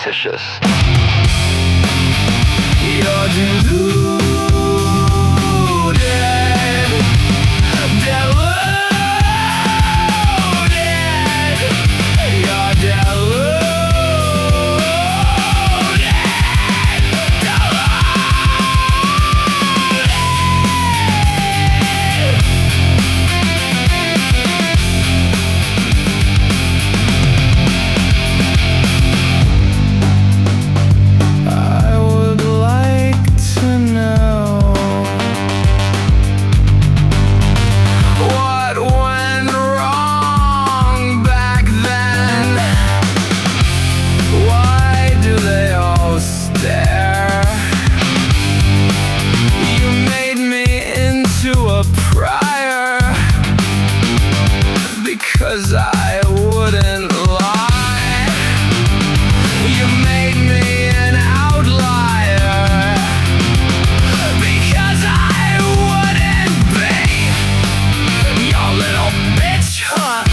fictitious. You're deluded. Because I wouldn't lie. You made me an outlier. Because I wouldn't be your little bitch, huh?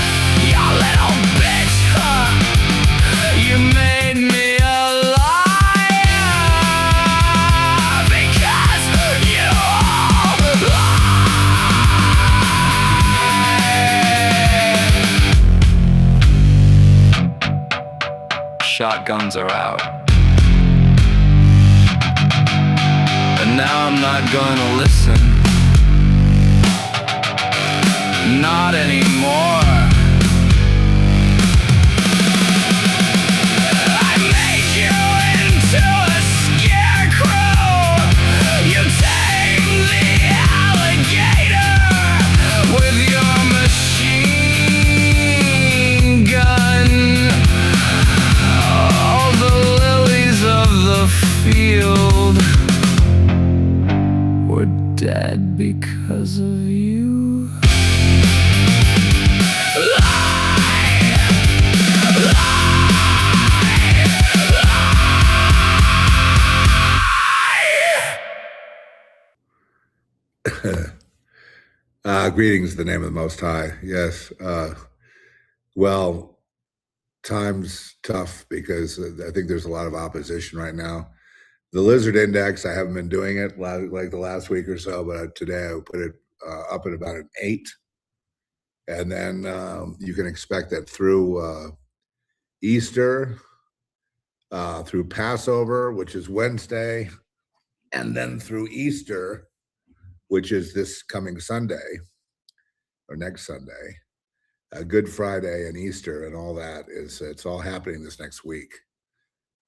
Your little bitch, huh? You made me a liar. Because you lie. Shotguns are out. And now I'm not gonna listen. Not anymore. I made you into a scarecrow. You tame the alligator with your machine gun. Field were dead because of you. Greetings in the name of the Most High. Yes. Well, time's tough because I think there's a lot of opposition right now. The Lizard Index, I haven't been doing it like the last week or so, but today I put it up at about an 8. And then you can expect that through Easter, through Passover, which is Wednesday, and then through Easter, which is this coming Sunday, or next Sunday, Good Friday and Easter and all that it's all happening this next week.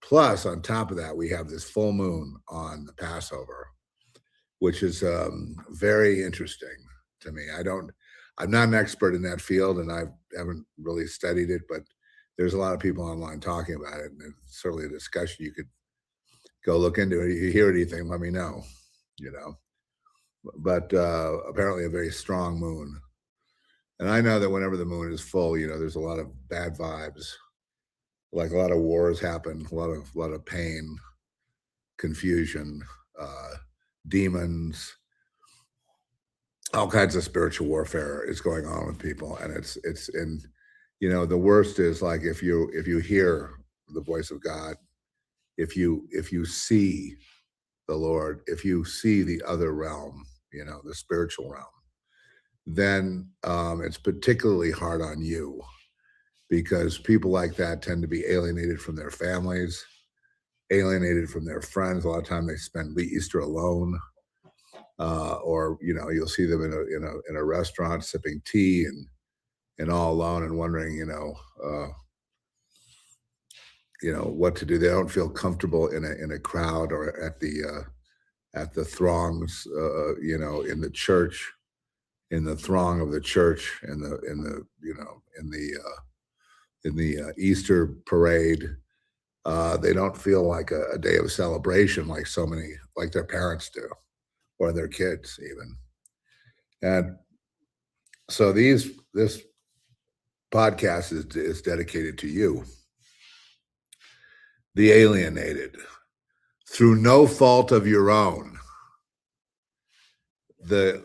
Plus, on top of that, we have this full moon on the Passover, which is very interesting to me. I'm not an expert in that field, and I haven't really studied it, but there's a lot of people online talking about it, and it's certainly a discussion you could go look into. If you hear anything, let me know, But apparently a very strong moon. And I know that whenever the moon is full, there's a lot of bad vibes. Like a lot of wars happen, a lot of pain, confusion, demons, all kinds of spiritual warfare is going on with people. And it's the worst is like if you hear the voice of God, if you see the Lord, if you see the other realm, the spiritual realm, then it's particularly hard on you. Because people like that tend to be alienated from their families, alienated from their friends. A lot of time they spend Easter alone, or you'll see them in a restaurant sipping tea and all alone and wondering, what to do. They don't feel comfortable in a crowd or at the throngs, in the church, in the throng of the church, in the Easter parade. They don't feel like a day of celebration like so many, like their parents do, or their kids even. And so this podcast is dedicated to you, the alienated, through no fault of your own, the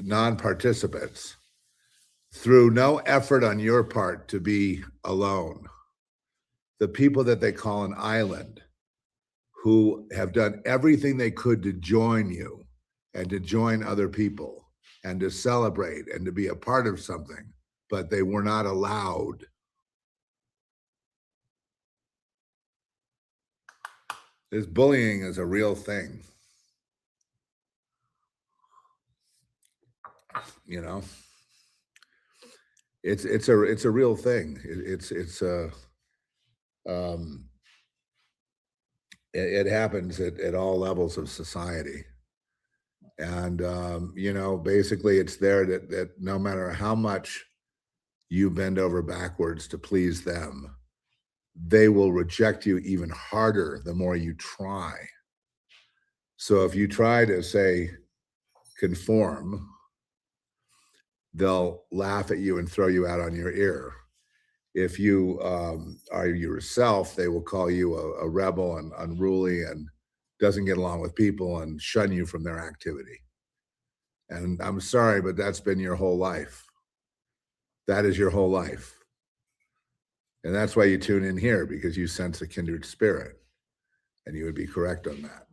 non-participants, through no effort on your part to be alone, the people that they call an island, who have done everything they could to join you and to join other people and to celebrate and to be a part of something, but they were not allowed. This bullying is a real thing. You know, it's a real thing. It's a um, it happens at all levels of society, and you know, basically, it's there that no matter how much you bend over backwards to please them, they will reject you even harder the more you try. So if you try to say conform, they'll laugh at you and throw you out on your ear. If you are yourself, they will call you a rebel and unruly and doesn't get along with people and shun you from their activity. And I'm sorry, but that's been your whole life. That is your whole life. And that's why you tune in here, because you sense a kindred spirit, and you would be correct on that.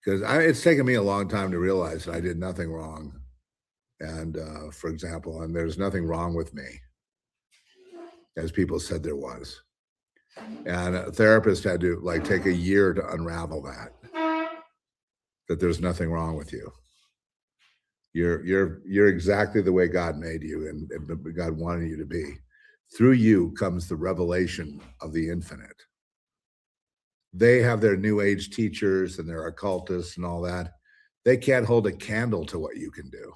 Because it's taken me a long time to realize that I did nothing wrong. And for example, and there's nothing wrong with me, as people said there was. And a therapist had to like take a year to unravel that there's nothing wrong with you. You're exactly the way God made you and God wanted you to be. Through you comes the revelation of the infinite. They have their new age teachers and their occultists and all that. They can't hold a candle to what you can do.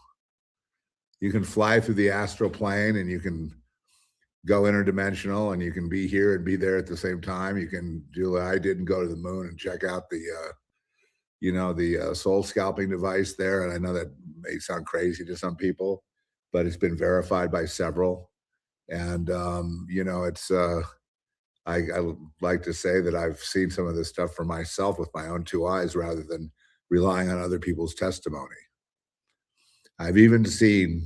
You can fly through the astral plane and you can go interdimensional and you can be here and be there at the same time. You can do what I did and go to the moon and check out the soul scalping device there. And I know that may sound crazy to some people, but it's been verified by several. And, you know, it's, I like to say that I've seen some of this stuff for myself with my own two eyes rather than relying on other people's testimony. I've even seen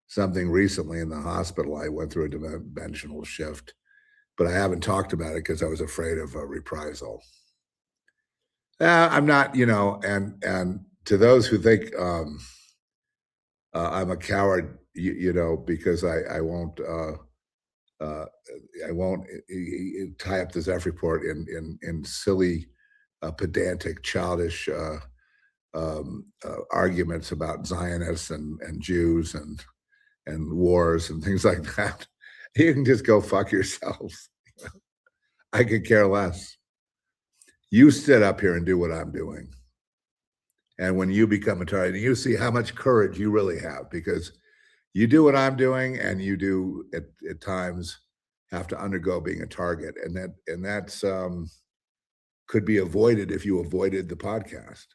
something recently in the hospital. I went through a dimensional shift, but I haven't talked about it because I was afraid of a reprisal. I'm not, you know, and to those who think I'm a coward, you know, because I won't tie up the Zeph report in silly, pedantic, childish arguments about Zionists and Jews and wars and things like that. You can just go fuck yourselves. I could care less. You sit up here and do what I'm doing. And when you become a target, you see how much courage you really have, because you do what I'm doing and you do at times have to undergo being a target. And that's could be avoided if you avoided the podcast.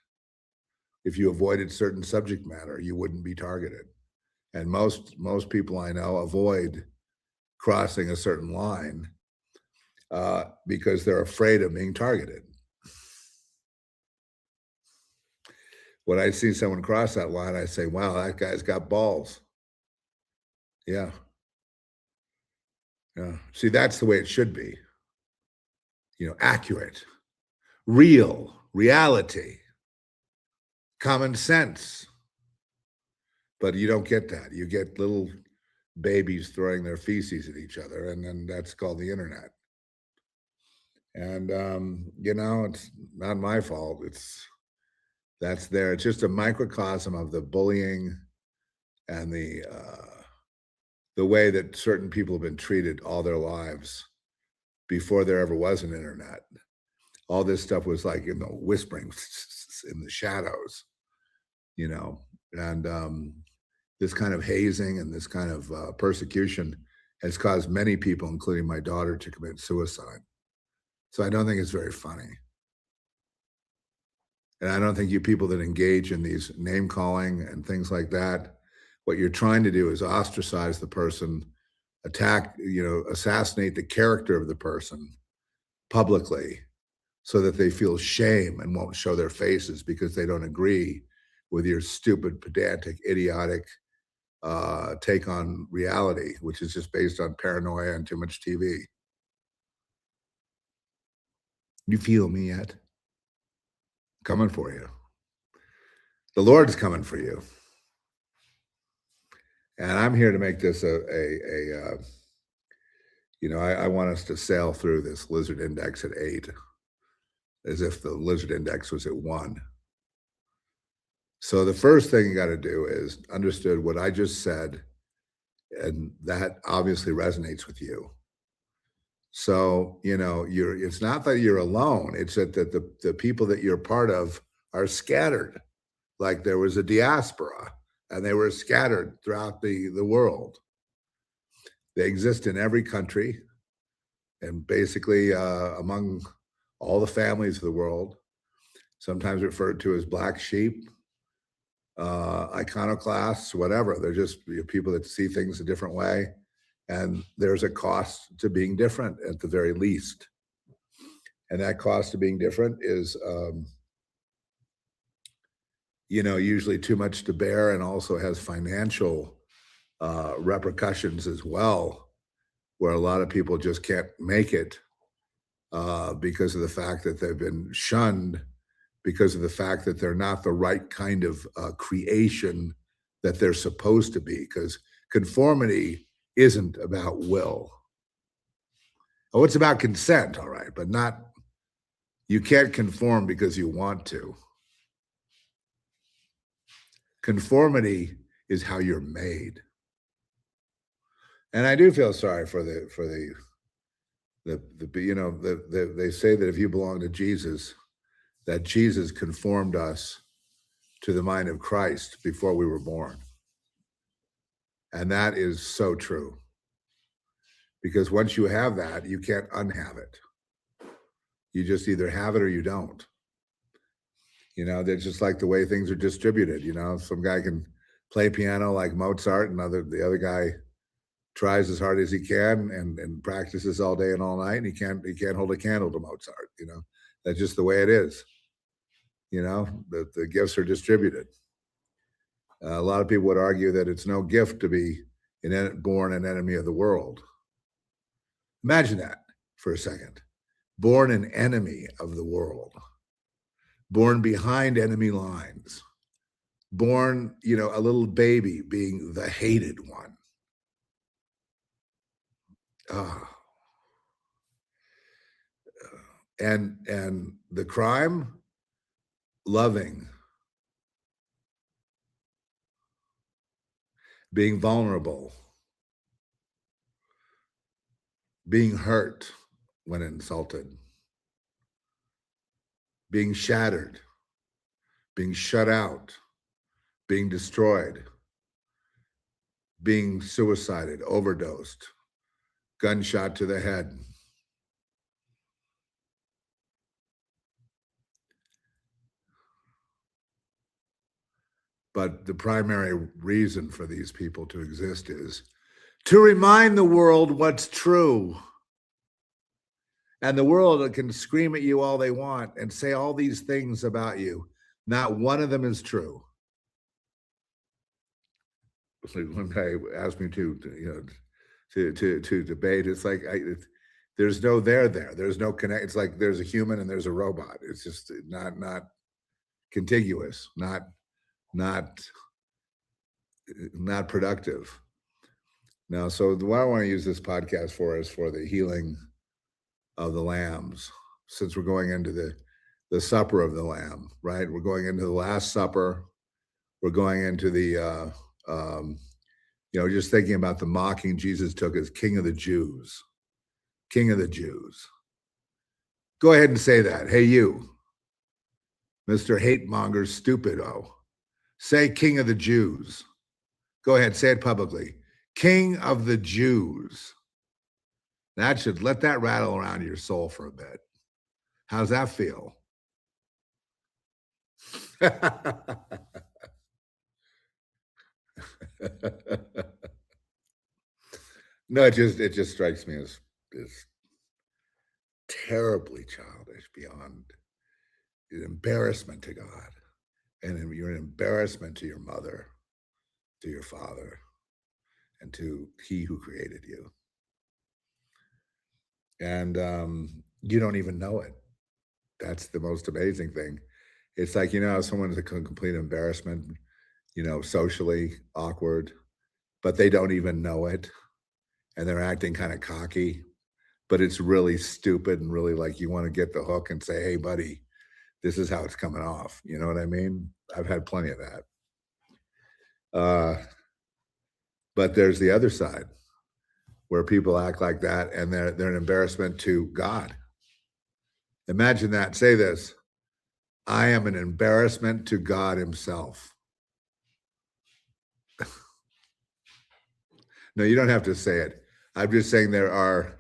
If you avoided certain subject matter, you wouldn't be targeted. And most people I know avoid crossing a certain line because they're afraid of being targeted. When I see someone cross that line, I say, wow, that guy's got balls. Yeah. Yeah. See, that's the way it should be. You know, accurate, real, reality, common sense. But you don't get that. You get little babies throwing their feces at each other, and then that's called the internet. And you know, it's not my fault. That's there. It's just a microcosm of the bullying and the way that certain people have been treated all their lives before there ever was an internet. All this stuff was like, you know, whispering in the shadows, you know, and this kind of hazing and this kind of persecution has caused many people, including my daughter, to commit suicide. So I don't think it's very funny. And I don't think you people that engage in these name calling and things like that, what you're trying to do is ostracize the person, attack, you know, assassinate the character of the person publicly so that they feel shame and won't show their faces because they don't agree with your stupid, pedantic, idiotic take on reality, which is just based on paranoia and too much TV. You feel me yet? Coming for you. The Lord's coming for you. And I'm here to make this I want us to sail through this lizard index at 8 as if the lizard index was at 1. So the first thing you got to do is understood what I just said, and that obviously resonates with you. So, it's not that you're alone, it's that the people that you're part of are scattered. Like there was a diaspora and they were scattered throughout the world. They exist in every country and basically among all the families of the world, sometimes referred to as black sheep, iconoclasts, whatever. They're just people that see things a different way. And there's a cost to being different at the very least. And that cost of being different is, usually too much to bear and also has financial repercussions as well, where a lot of people just can't make it because of the fact that they've been shunned, because of the fact that they're not the right kind of creation that they're supposed to be, because conformity isn't about will. Oh, it's about consent, all right, but not, you can't conform because you want to. Conformity is how you're made. And I do feel sorry for they say that if you belong to Jesus, that Jesus conformed us to the mind of Christ before we were born. And that is so true. Because once you have that, you can't unhave it. You just either have it or you don't. They're just like the way things are distributed. Some guy can play piano like Mozart, and the other guy tries as hard as he can and practices all day and all night, and he can't hold a candle to Mozart. That's just the way it is. The gifts are distributed. A lot of people would argue that it's no gift to be born an enemy of the world. Imagine that for a second. Born an enemy of the world. Born behind enemy lines. Born, a little baby being the hated one. And the crime, loving, being vulnerable, being hurt when insulted, being shattered, being shut out, being destroyed, being suicided, overdosed, gunshot to the head. But the primary reason for these people to exist is to remind the world what's true. And the world can scream at you all they want and say all these things about you. Not one of them is true. One guy asked me to debate. It's like there's no there. There's no connect. It's like there's a human and there's a robot. It's just not contiguous, not productive. Now, so what I want to use this podcast for is for the healing of the lambs, since we're going into the supper of the Lamb, right? We're going into the Last Supper. We're going into the just thinking about the mocking Jesus took as King of the Jews. King of the Jews. Go ahead and say that. Hey, you, Mr. Hate Monger Stupido. Say King of the Jews. Go ahead, say it publicly. King of the Jews. That should let that rattle around your soul for a bit. How's that feel? No, it just strikes me as terribly childish, beyond an embarrassment to God. And you're an embarrassment to your mother, to your father, and to He who created you. And you don't even know it. That's the most amazing thing. It's like, you know, someone's a complete embarrassment, you know, socially awkward, but they don't even know it, and they're acting kind of cocky, but it's really stupid and really like you want to get the hook and say, "Hey, buddy, this is how it's coming off." You know what I mean? I've had plenty of that. Uh, but there's the other side where people act like that and they're an embarrassment to God. Imagine that. Say this: I am an embarrassment to God Himself. No, you don't have to say it. I'm just saying there are.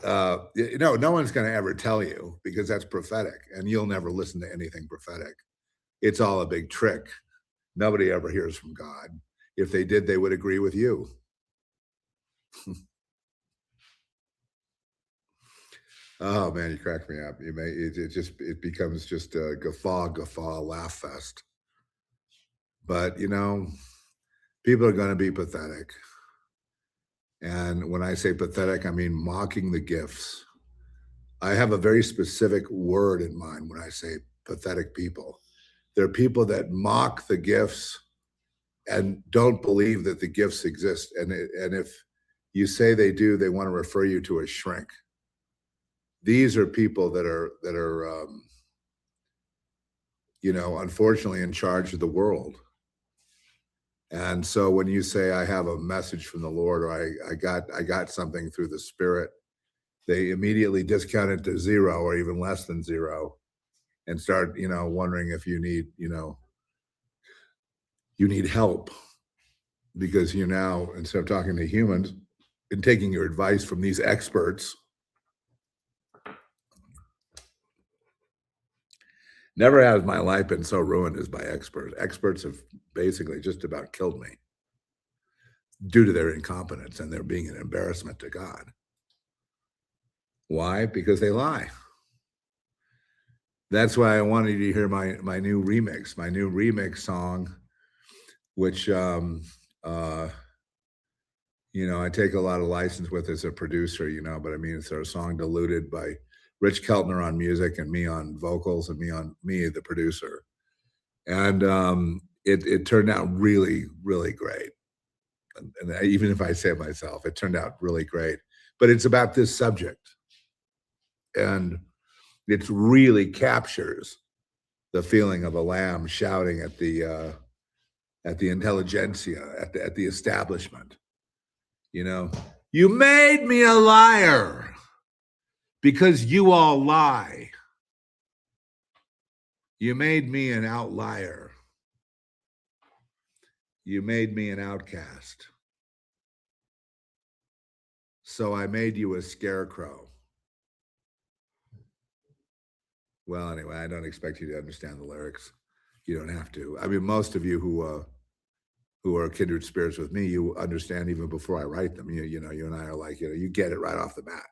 No one's going to ever tell you because that's prophetic, and you'll never listen to anything prophetic. It's all a big trick. Nobody ever hears from God. If they did, they would agree with you. Oh man, you crack me up. It becomes just a guffaw, laugh fest. But you know, people are going to be pathetic. And when I say pathetic, I mean mocking the gifts. I have a very specific word in mind when I say pathetic people. They're people that mock the gifts and don't believe that the gifts exist. And if you say they do, they want to refer you to a shrink. These are people that are you know, unfortunately in charge of the world. And so when you say I have a message from the Lord or I got something through the Spirit, they immediately discount it to zero or even less than zero and start, you know, wondering if you need, you know, you need help because you're now, instead of talking to humans and taking your advice from these experts. Never has my life been so ruined as by experts. Experts have basically just about killed me due to their incompetence and their being an embarrassment to God. Why? Because they lie. That's why I wanted you to hear my new remix song, which you know, I take a lot of license with as a producer, you know, but I mean, it's our song diluted by Rich Keltner on music and me on vocals and me, the producer. And it turned out really, really great. And even if I say it myself, it turned out really great. But it's about this subject. And it really captures the feeling of a lamb shouting at the intelligentsia, at the establishment. You know, you made me a liar because you all lie. You made me an outlier. You made me an outcast. So I made you a scarecrow. Well, anyway, I don't expect you to understand the lyrics. You don't have to. I mean, most of you who are kindred spirits with me, you understand even before I write them. You know, you and I are like, you know, you get it right off the bat.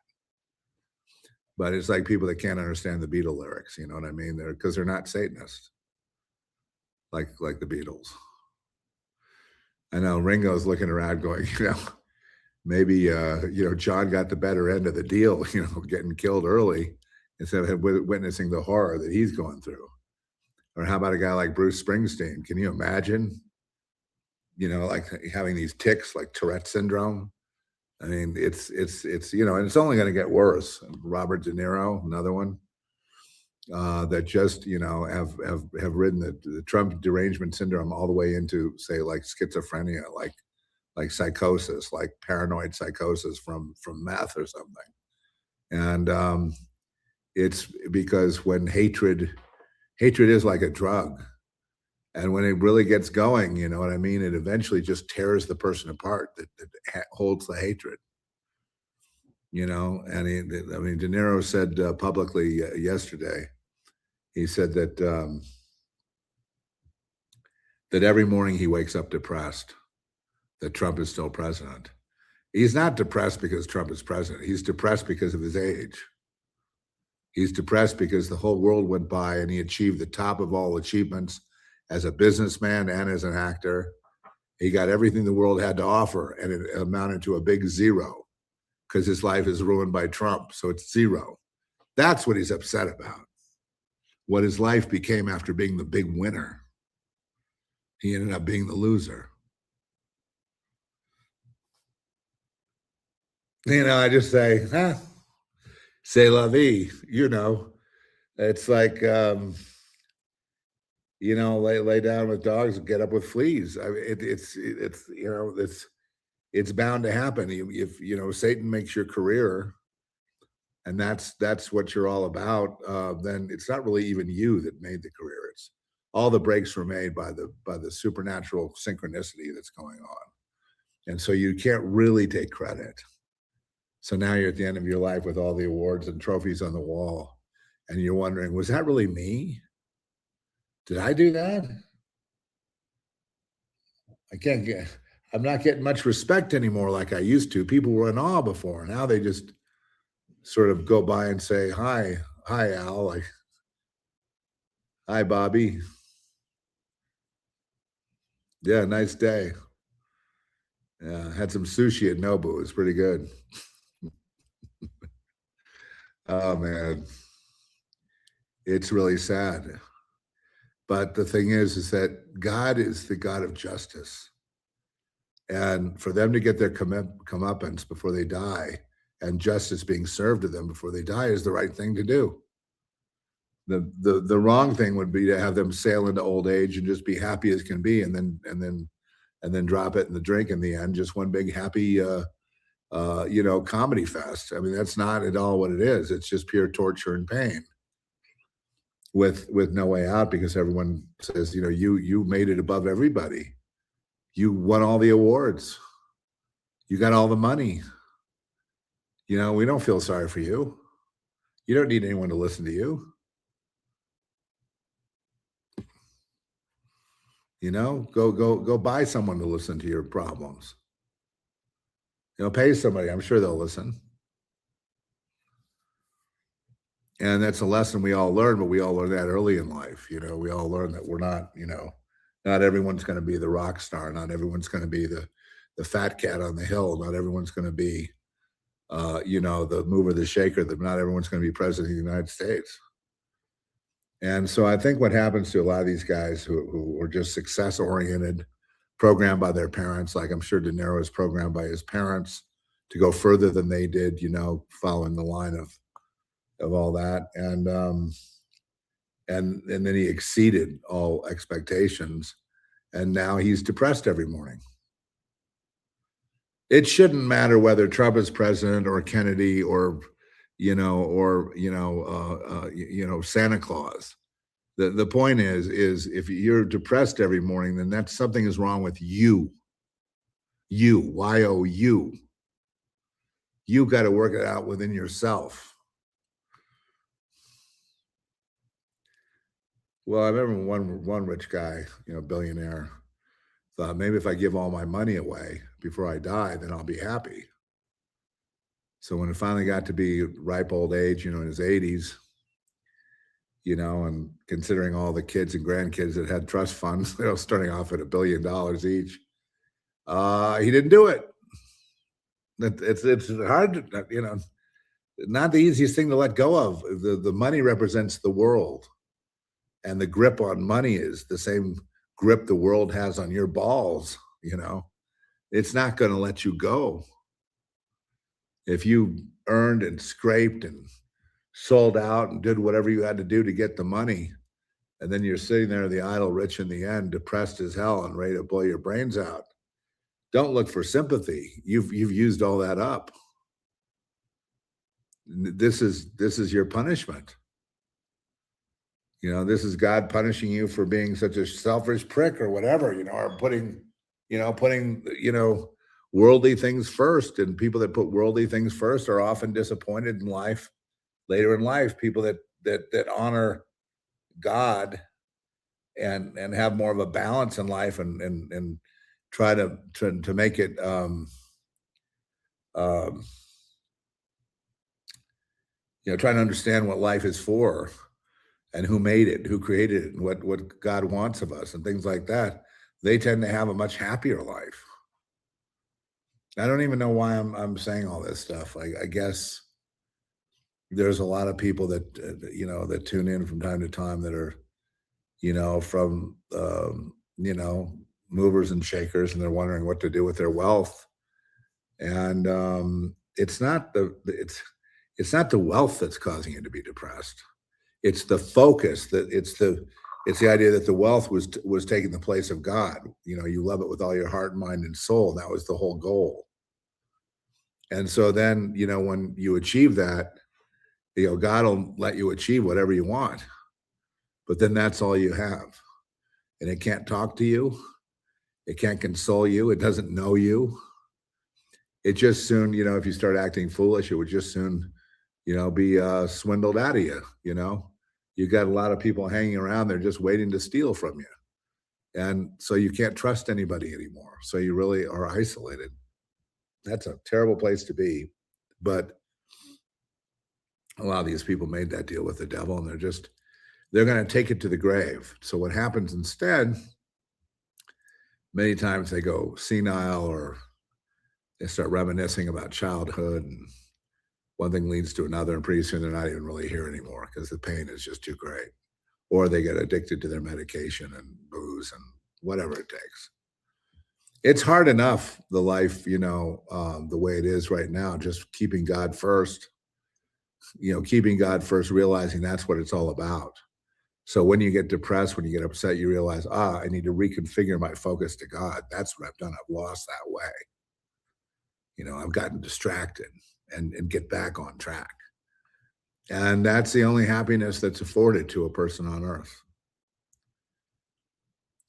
But it's like people that can't understand the Beatle lyrics. You know what I mean? Because they're not Satanists, like the Beatles. I know Ringo's looking around, going, you know, maybe you know, John got the better end of the deal. You know, getting killed early instead of witnessing the horror that he's going through. Or how about a guy like Bruce Springsteen? Can you imagine? You know, like having these tics, like Tourette syndrome. I mean, it's you know, and it's only going to get worse. Robert De Niro, another one that just, you know, have ridden the Trump derangement syndrome all the way into, say, like schizophrenia, like psychosis, like paranoid psychosis from meth or something. And it's because when hatred is like a drug. And when it really gets going, you know what I mean? It eventually just tears the person apart that holds the hatred, you know? And I mean, De Niro said publicly yesterday, he said that that every morning he wakes up depressed that Trump is still president. He's not depressed because Trump is president. He's depressed because of his age. He's depressed because the whole world went by and he achieved the top of all achievements as a businessman and as an actor. He got everything the world had to offer, and it amounted to a big zero because his life is ruined by Trump. So it's zero. That's what he's upset about. what his life became after being the big winner. He ended up being the loser. I just say, c'est la vie. It's like, lay down with dogs and get up with fleas. I mean, it's bound to happen. If Satan makes your career, and that's what you're all about, then it's not really even you that made the career. It's all the breaks were made by the supernatural synchronicity that's going on, and so you can't really take credit. So now you're at the end of your life with all the awards and trophies on the wall, and you're wondering, was that really me? Did I do that? I can't get. I'm not getting much respect anymore like I used to. People were in awe before. Now they just sort of go by and say, hi, Al, like, hi, Bobby. Yeah, nice day. Yeah, had some sushi at Nobu. It was pretty good. Oh man, it's really sad. But the thing is that God is the God of justice. And for them to get their comeuppance before they die, and justice being served to them before they die, is the right thing to do. The wrong thing would be to have them sail into old age and just be happy as can be, and then drop it in the drink in the end, just one big happy comedy fest. I mean, that's not at all what it is. It's just pure torture and pain with no way out, because everyone says, you made it above everybody. You won all the awards. You got all the money. We don't feel sorry for you. You don't need anyone to listen to you. Go buy someone to listen to your problems. Pay somebody. I'm sure they'll listen. And that's a lesson we all learn, but we all learn that early in life. We all learn that we're not, not everyone's going to be the rock star. Not everyone's going to be the fat cat on the hill. Not everyone's going to be, the mover, the shaker. That not everyone's going to be president of the United States. And so I think what happens to a lot of these guys who are just success oriented, programmed by their parents, like I'm sure De Niro is programmed by his parents to go further than they did, following the line of all that. And then he exceeded all expectations. And now he's depressed every morning. It shouldn't matter whether Trump is president or Kennedy or Santa Claus. The point is if you're depressed every morning, then that's something is wrong with you. You got to work it out within yourself. Well, I remember one rich guy, billionaire, thought maybe if I give all my money away before I die, then I'll be happy. So when it finally got to be ripe old age, in his 80s, and considering all the kids and grandkids that had trust funds, starting off at $1 billion each, he didn't do it. It's hard, not the easiest thing to let go of. The money represents the world, and the grip on money is the same grip the world has on your balls. It's not going to let you go. If you earned and scraped and sold out and did whatever you had to do to get the money, and then you're sitting there, the idle rich in the end, depressed as hell and ready to blow your brains out, don't look for sympathy. You've used all that up. This is your punishment. This is God punishing you for being such a selfish prick or whatever, or putting worldly things first. And people that put worldly things first are often disappointed in life, later in life. People that honor God and have more of a balance in life and try to make it trying to understand what life is for and who made it, who created it, and what God wants of us and things like that. They tend to have a much happier life. I don't even know why I'm saying all this stuff. I guess there's a lot of people that that tune in from time to time that are from movers and shakers, and they're wondering what to do with their wealth. And it's not the wealth that's causing you to be depressed. It's the focus that it's the idea that the wealth was taking the place of God. You love it with all your heart, mind, and soul. And that was the whole goal. And so then, when you achieve that, God will let you achieve whatever you want. But then that's all you have. And it can't talk to you. It can't console you. It doesn't know you. It just soon, if you start acting foolish, it would just soon, be swindled out of you. You got a lot of people hanging around there just waiting to steal from you. And so you can't trust anybody anymore. So you really are isolated. That's a terrible place to be. But a lot of these people made that deal with the devil, and they're going to take it to the grave. So what happens instead, many times they go senile, or they start reminiscing about childhood, and one thing leads to another, and pretty soon they're not even really here anymore because the pain is just too great. Or they get addicted to their medication and booze and whatever it takes. It's hard enough, the life, the way it is right now, just keeping God first, realizing that's what it's all about. So when you get depressed, when you get upset, you realize, I need to reconfigure my focus to God. That's what I've done. I've lost that way. I've gotten distracted, and get back on track. And that's the only happiness that's afforded to a person on earth.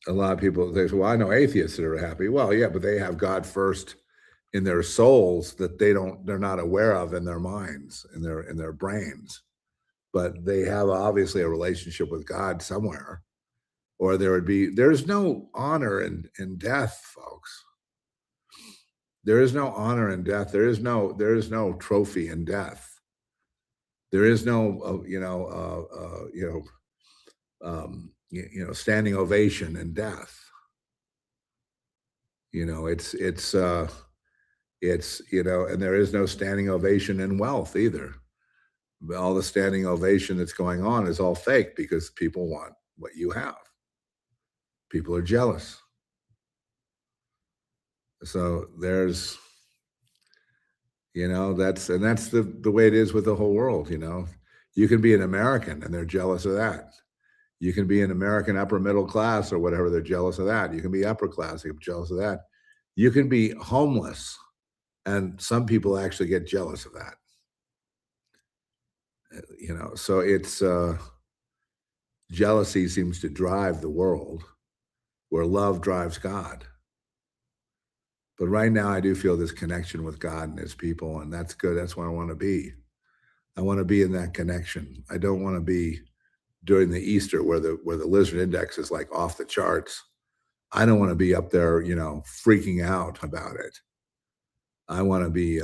A lot of people, they say, well, I know atheists that are happy. Well, yeah, but they have God first in their souls that they're not aware of in their minds, in their brains. But they have obviously a relationship with God somewhere, or there's no honor in death, folks. There is no honor in death. There is no trophy in death. There is no, standing ovation in death. And there is no standing ovation in wealth either. All the standing ovation that's going on is all fake because people want what you have. People are jealous. So there's, that's the way it is with the whole world. You can be an American and they're jealous of that. You can be an American upper middle class or whatever, they're jealous of that. You can be upper class, they're jealous of that. You can be homeless, and some people actually get jealous of that. So it's jealousy seems to drive the world where love drives God. But right now I do feel this connection with God and his people, and that's good. That's where I want to be. I want to be in that connection. I don't want to be during the Easter where the lizard index is like off the charts. I don't want to be up there, freaking out about it. I want to be,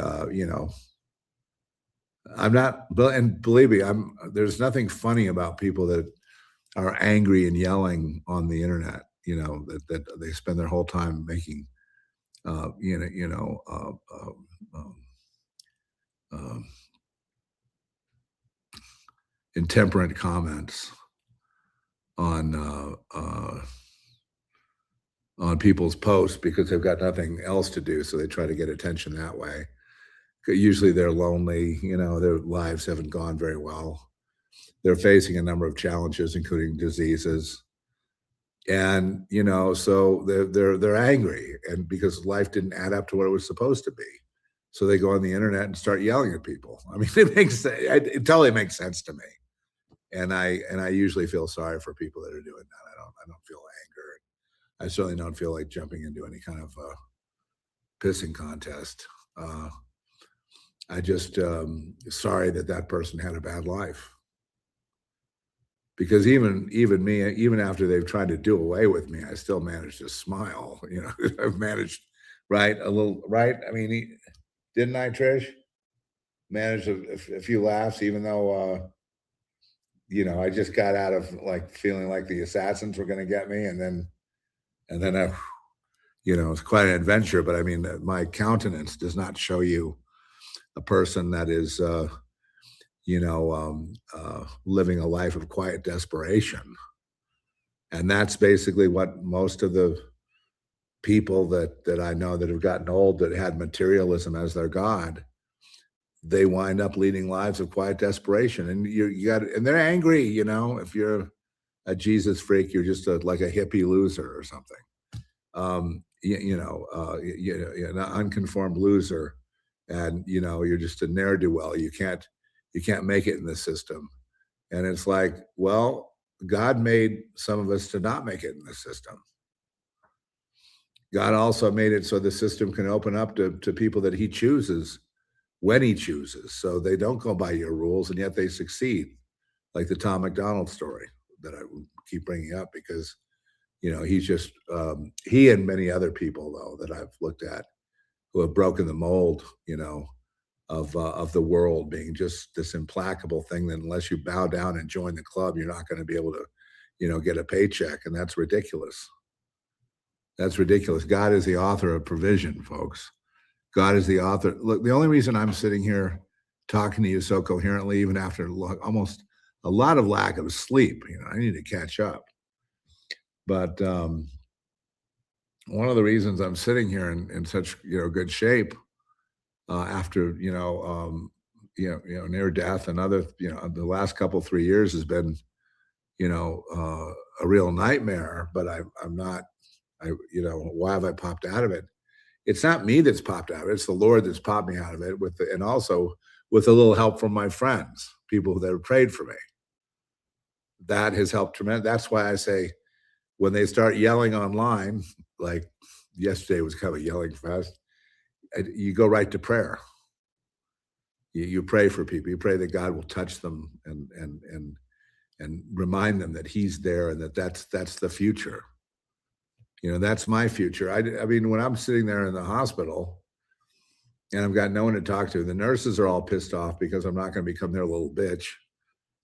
I'm not, and believe me, there's nothing funny about people that are angry and yelling on the internet, that they spend their whole time making, intemperate comments on people's posts because they've got nothing else to do, so they try to get attention that way. Usually they're lonely, their lives haven't gone very well. They're facing a number of challenges, including diseases. And, so they're angry, and because life didn't add up to what it was supposed to be. So they go on the internet and start yelling at people. I mean, it totally makes sense to me. And I usually feel sorry for people that are doing that. I don't feel anger. I certainly don't feel like jumping into any kind of pissing contest. I just sorry that person had a bad life. Because even me, even after they've tried to do away with me, I still managed to smile. I've managed, right? A little, right? I mean, didn't I, Trish? Managed a few laughs, even though, I just got out of like feeling like the assassins were going to get me, and then it's quite an adventure. But I mean, my countenance does not show you a person that is, living a life of quiet desperation. And that's basically what most of the people that I know that have gotten old that had materialism as their god, they wind up leading lives of quiet desperation. And you got and they're angry, if you're a Jesus freak, you're just like a hippie loser or something. You're an unconformed loser, and you're just a ne'er do well. You can't make it in the system. And it's like, well, God made some of us to not make it in the system. God also made it so the system can open up to people that he chooses when he chooses. So they don't go by your rules, and yet they succeed, like the Tom McDonald story that I keep bringing up because, he's just, he and many other people, though, that I've looked at who have broken the mold, of the world being just this implacable thing that unless you bow down and join the club, you're not going to be able to, get a paycheck. And that's ridiculous. That's ridiculous. God is the author of provision, folks. God is the author. Look, the only reason I'm sitting here talking to you so coherently, even after almost a lot of lack of sleep, I need to catch up. But one of the reasons I'm sitting here in such good shape after near death and other the last couple 3 years has been a real nightmare. But I'm not. Why have I popped out of it? It's not me that's popped out of it. It's the Lord that's popped me out of it and also with a little help from my friends, people that have prayed for me. That has helped tremendously. That's why I say when they start yelling online, like yesterday was kind of a yelling fest, you go right to prayer. You pray for people. You pray that God will touch them and remind them that he's there and that's the future. That's my future. I mean, when I'm sitting there in the hospital and I've got no one to talk to, the nurses are all pissed off because I'm not going to become their little bitch.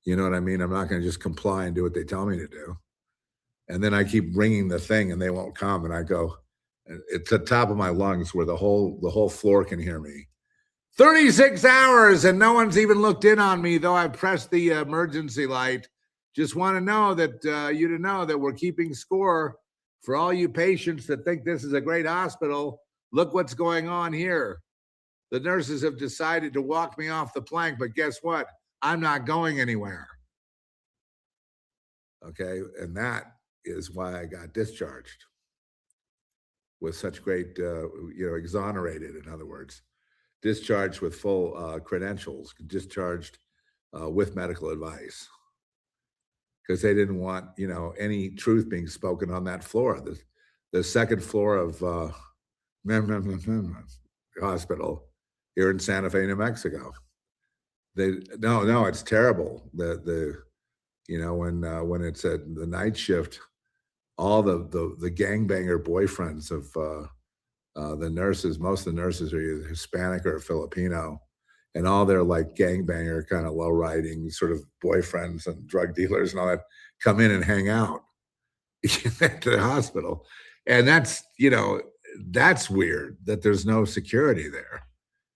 You know what I mean? I'm not going to just comply and do what they tell me to do. And then I keep ringing the thing and they won't come. And I go, it's at the top of my lungs where the whole floor can hear me. 36 hours and no one's even looked in on me, though I've pressed the emergency light. Just want to know that you to know that we're keeping score. For all you patients that think this is a great hospital, look what's going on here. The nurses have decided to walk me off the plank, but guess what? I'm not going anywhere. Okay, and that is why I got discharged with such great, exonerated, in other words, discharged with full credentials, discharged with medical advice. Because they didn't want, any truth being spoken on that floor. The second floor of hospital here in Santa Fe, New Mexico. No, it's terrible. When it's at the night shift, all the gangbanger boyfriends of the nurses, most of the nurses are either Hispanic or Filipino. And all their like gangbanger kind of low riding sort of boyfriends and drug dealers and all that come in and hang out at the hospital. And that's weird that there's no security there.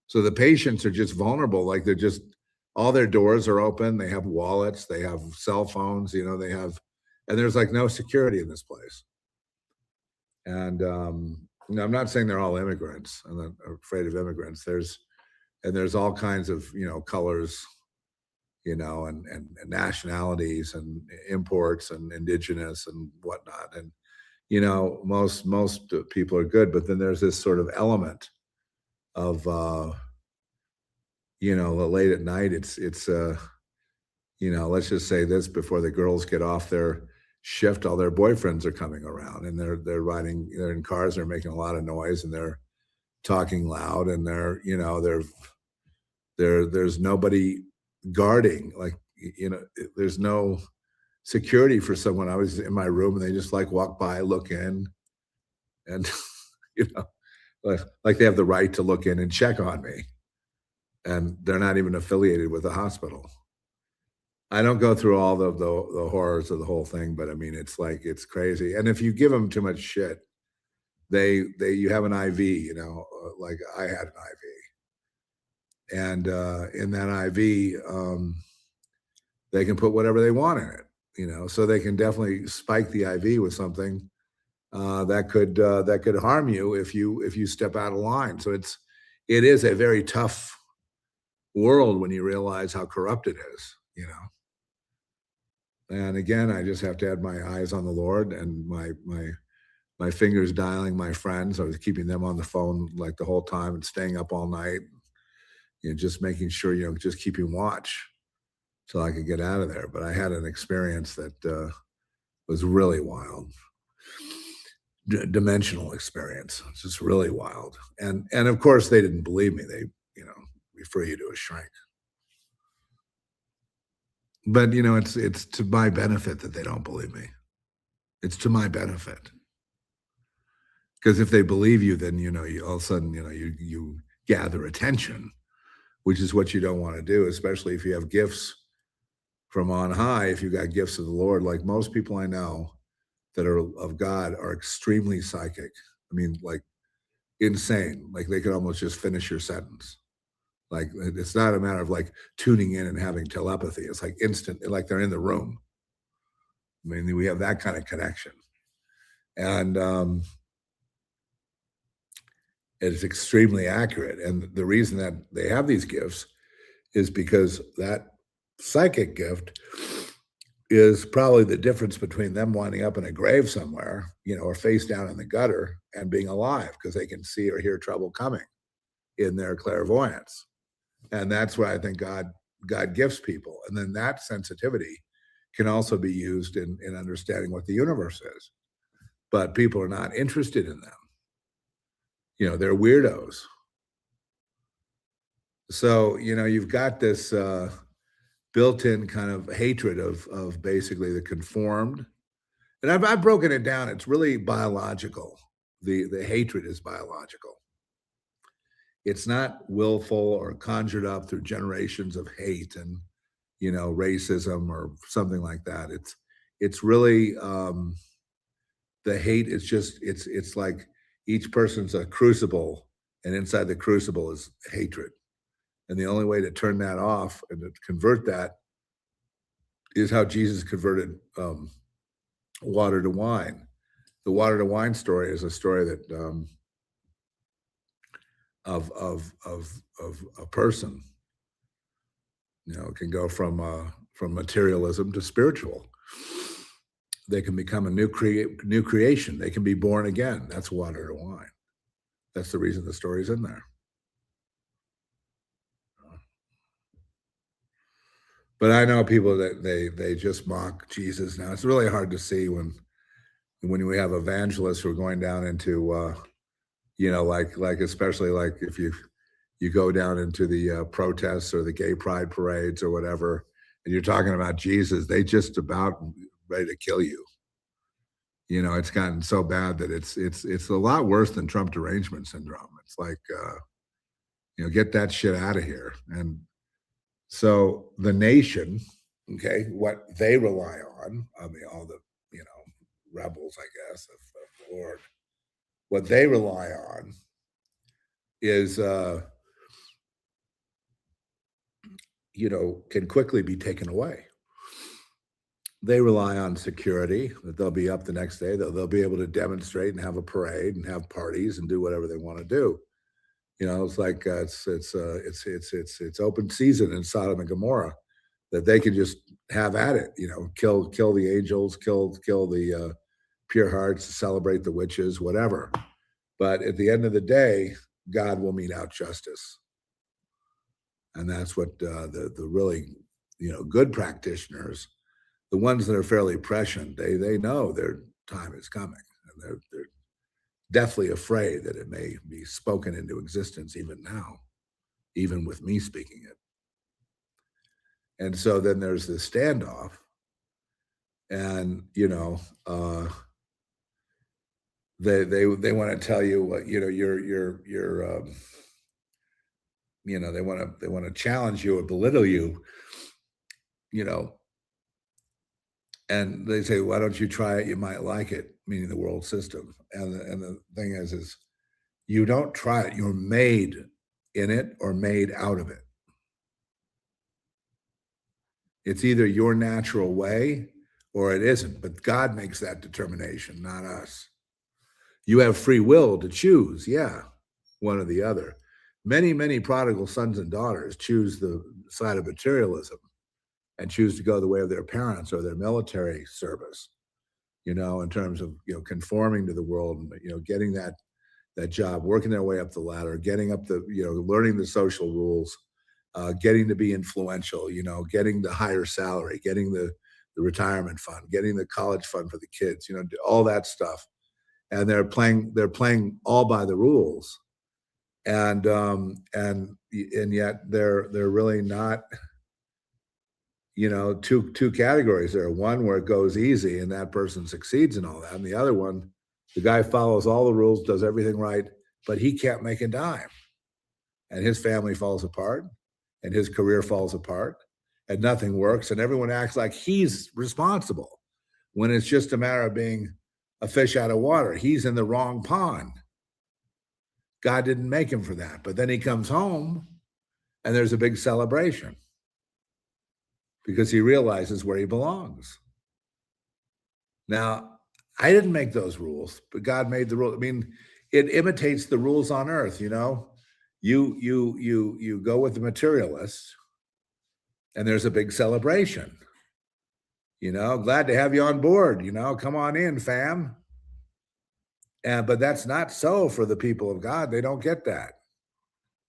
So the patients are just vulnerable. Like all their doors are open. They have wallets, they have cell phones, and there's like no security in this place. And, I'm not saying they're all immigrants. I'm not afraid of immigrants. There's all kinds of, colors, and nationalities and imports and indigenous and whatnot. And, most people are good, but then there's this sort of element of, late at night, it's let's just say this before the girls get off their shift, all their boyfriends are coming around and they're in cars, they're making a lot of noise and they're talking loud and there's nobody guarding, there's no security for someone. I was in my room and they just walk by, look in and, like they have the right to look in and check on me and they're not even affiliated with the hospital. I don't go through all the horrors of the whole thing, but I mean, it's crazy. And if you give them too much shit, you have an IV, like I had an IV. And in that IV, they can put whatever they want in it, so they can definitely spike the IV with something that could harm you if you step out of line. So it is a very tough world when you realize how corrupt it is. And again, I just have to have my eyes on the Lord and my fingers dialing my friends. I was keeping them on the phone like the whole time and staying up all night, just making sure, just keeping watch till I could get out of there. But I had an experience that was really wild, dimensional experience. It's just really wild. And of course, they didn't believe me. They, refer you to a shrink. But it's to my benefit that they don't believe me. It's to my benefit. Because if they believe you, then you all of a sudden, you gather attention, which is what you don't want to do, especially if you have gifts from on high. If you got gifts of the Lord, like most people I know that are of God are extremely psychic. I mean, like insane. Like they could almost just finish your sentence. Like it's not a matter of like tuning in and having telepathy. It's like instant, like they're in the room. I mean, we have that kind of connection. And it's extremely accurate. And the reason that they have these gifts is because that psychic gift is probably the difference between them winding up in a grave somewhere, or face down in the gutter and being alive because they can see or hear trouble coming in their clairvoyance. And that's why I think God gifts people. And then that sensitivity can also be used in understanding what the universe is. But people are not interested in them. They're weirdos. So, you've got this built-in kind of hatred of basically the conformed. And I've broken it down. It's really biological. The hatred is biological. It's not willful or conjured up through generations of hate and, racism or something like that. It's really the hate is just it's like each person's a crucible, and inside the crucible is hatred. And the only way to turn that off and to convert that is how Jesus converted water to wine. The water to wine story is a story that of a person, can go from materialism to spiritual. They can become a new creation. They can be born again. That's water to wine. That's the reason the story's in there. But I know people that they just mock Jesus now. It's really hard to see when we have evangelists who are going down into like especially like if you go down into the protests or the gay pride parades or whatever, and you're talking about Jesus, they just about ready to kill you. It's gotten so bad that it's a lot worse than Trump derangement syndrome. It's like get that shit out of here. And so the nation, okay, what they rely on, I mean, all the rebels, I guess, of the Lord, what they rely on is can quickly be taken away. They rely on security, that they'll be up the next day, they'll be able to demonstrate and have a parade and have parties and do whatever they want to do. It's like it's open season in Sodom and Gomorrah, that they can just have at it. Kill the angels, kill the pure hearts, celebrate the witches, whatever. But at the end of the day, God will mete out justice, and that's what the really good practitioners, the ones that are fairly prescient, they know their time is coming, and they're deathly afraid that it may be spoken into existence even now, even with me speaking it. And so then there's this standoff, and they want to tell you what you're they want to challenge you or belittle you, and they say, why don't you try it? You might like it, meaning the world system. And the thing is you don't try it. You're made in it or made out of it. It's either your natural way or it isn't, but God makes that determination, not us. You have free will to choose, yeah, one or the other. Many, many prodigal sons and daughters choose the side of materialism and choose to go the way of their parents or their military service, in terms of, conforming to the world and, getting that job, working their way up the ladder, getting up learning the social rules, getting to be influential, getting the higher salary, getting the retirement fund, getting the college fund for the kids, all that stuff. And they're playing all by the rules. And yet they're really not, two categories there. One where it goes easy and that person succeeds in all that. And the other one, the guy follows all the rules, does everything right, but he can't make a dime. And his family falls apart and his career falls apart and nothing works. And everyone acts like he's responsible when it's just a matter of being a fish out of water. He's in the wrong pond. God didn't make him for that. But then he comes home and there's a big celebration because he realizes where he belongs. Now, I didn't make those rules, but God made the rules. I mean, it imitates the rules on earth, You go with the materialist and there's a big celebration. Glad to have you on board, come on in, fam. But that's not so for the people of God. They don't get that.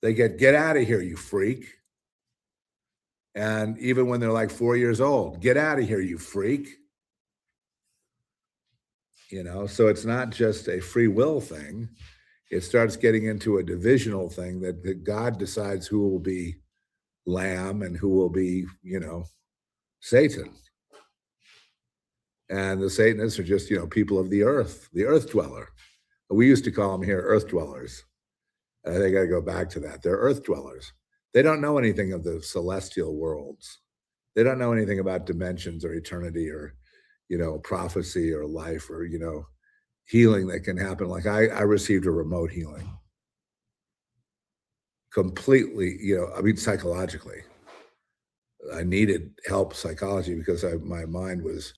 They get out of here, you freak. And even when they're like 4 years old, get out of here, you freak. So it's not just a free will thing. It starts getting into a divisional thing that God decides who will be lamb and who will be, Satan. And the Satanists are just, people of the earth dweller. We used to call them here earth dwellers. I think I got to go back to that. They're earth dwellers. They don't know anything of the celestial worlds. They don't know anything about dimensions or eternity or, prophecy or life or, healing that can happen. Like I received a remote healing completely, psychologically. I needed help psychology because my mind was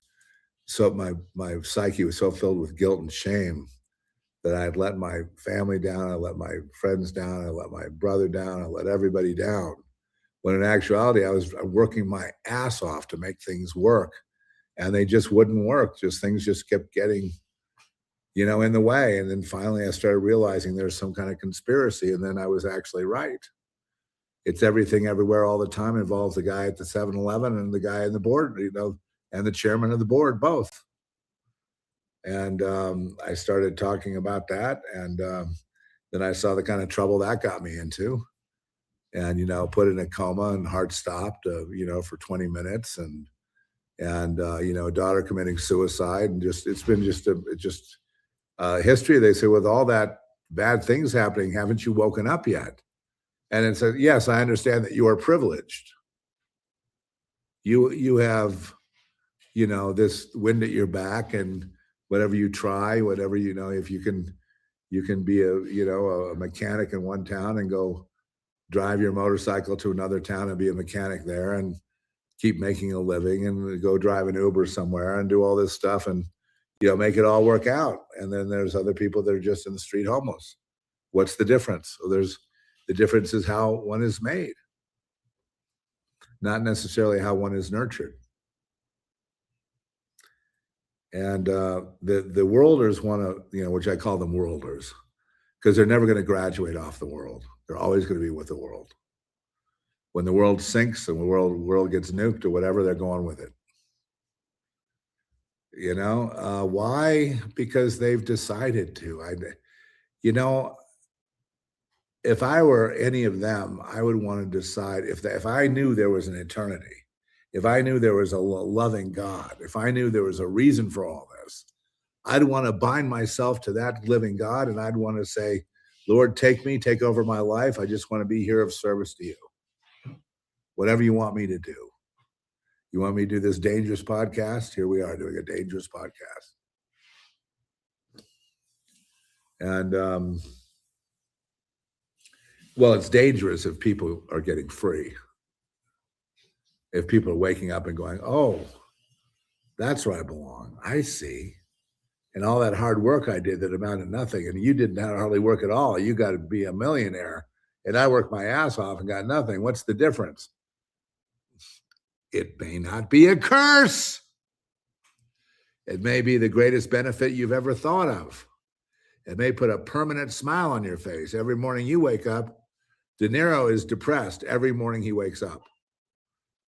so, my psyche was so filled with guilt and shame that I had let my family down, I let my friends down, I let my brother down, I let everybody down. When in actuality, I was working my ass off to make things work, and they just wouldn't work. Things just kept getting, in the way. And then finally I started realizing there's some kind of conspiracy, and then I was actually right. It's everything everywhere all the time. It involves the guy at the 7-Eleven and the guy in the board, and the chairman of the board, both. And I started talking about that. And then I saw the kind of trouble that got me into. And, put in a coma and heart stopped, for 20 minutes. And daughter committing suicide. And it's been just history. They say, with all that bad things happening, haven't you woken up yet? And it said, yes, I understand that you are privileged. You have, this wind at your back, and whatever you try, whatever, if you can be a mechanic in one town and go drive your motorcycle to another town and be a mechanic there and keep making a living, and go drive an Uber somewhere and do all this stuff and, make it all work out. And then there's other people that are just in the street homeless. What's the difference? So the difference is how one is made, not necessarily how one is nurtured. And the worlders want to, which I call them worlders, because they're never going to graduate off the world. They're always going to be with the world. When the world sinks and the world gets nuked or whatever, they're going with it. Why? Because they've decided to. If I were any of them, I would want to decide if I knew there was an eternity, if I knew there was a loving God, if I knew there was a reason for all this, I'd want to bind myself to that living God, and I'd want to say, Lord, take over my life. I just want to be here of service to you. Whatever you want me to do. You want me to do this dangerous podcast? Here we are doing a dangerous podcast. And Well, it's dangerous if people are getting free. If people are waking up and going, oh, that's where I belong. I see. And all that hard work I did that amounted to nothing. And you didn't hardly work at all. You got to be a millionaire. And I worked my ass off and got nothing. What's the difference? It may not be a curse. It may be the greatest benefit you've ever thought of. It may put a permanent smile on your face. Every morning you wake up, De Niro is depressed every morning he wakes up.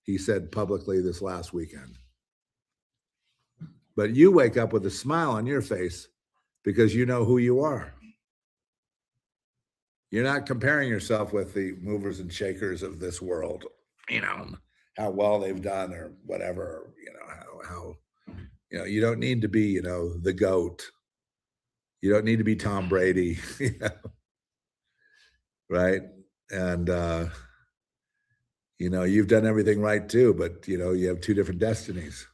He said publicly this last weekend. But you wake up with a smile on your face because you know who you are. You're not comparing yourself with the movers and shakers of this world, how well they've done or whatever, how you don't need to be, the GOAT. You don't need to be Tom Brady, right? And, you've done everything right too, but, you have two different destinies.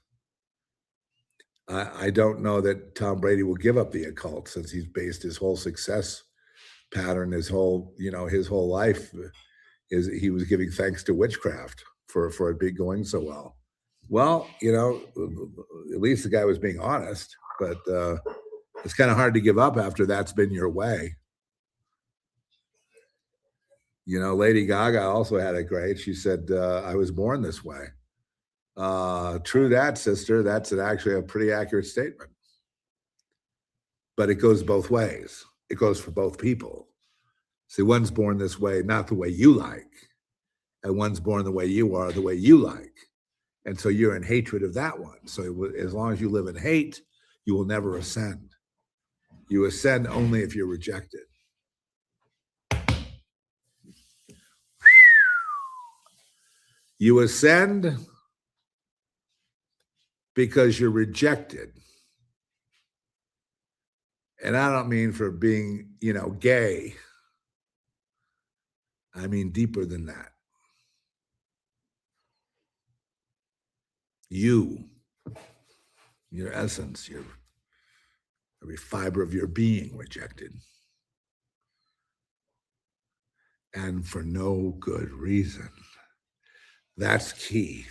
I don't know that Tom Brady will give up the occult since he's based his whole success pattern, his whole life is he was giving thanks to witchcraft for it being going so well. Well, at least the guy was being honest, but it's kind of hard to give up after that's been your way. Lady Gaga also had it great. She said, I was born this way. True that, sister. That's actually a pretty accurate statement. But it goes both ways. It goes for both people. See, one's born this way, not the way you like. And one's born the way you are, the way you like. And so you're in hatred of that one. So as long as you live in hate, you will never ascend. You ascend only if you're rejected. You ascend because you're rejected. And I don't mean for being, gay. I mean deeper than that. You, your essence, every fiber of your being rejected. And for no good reason. That's key.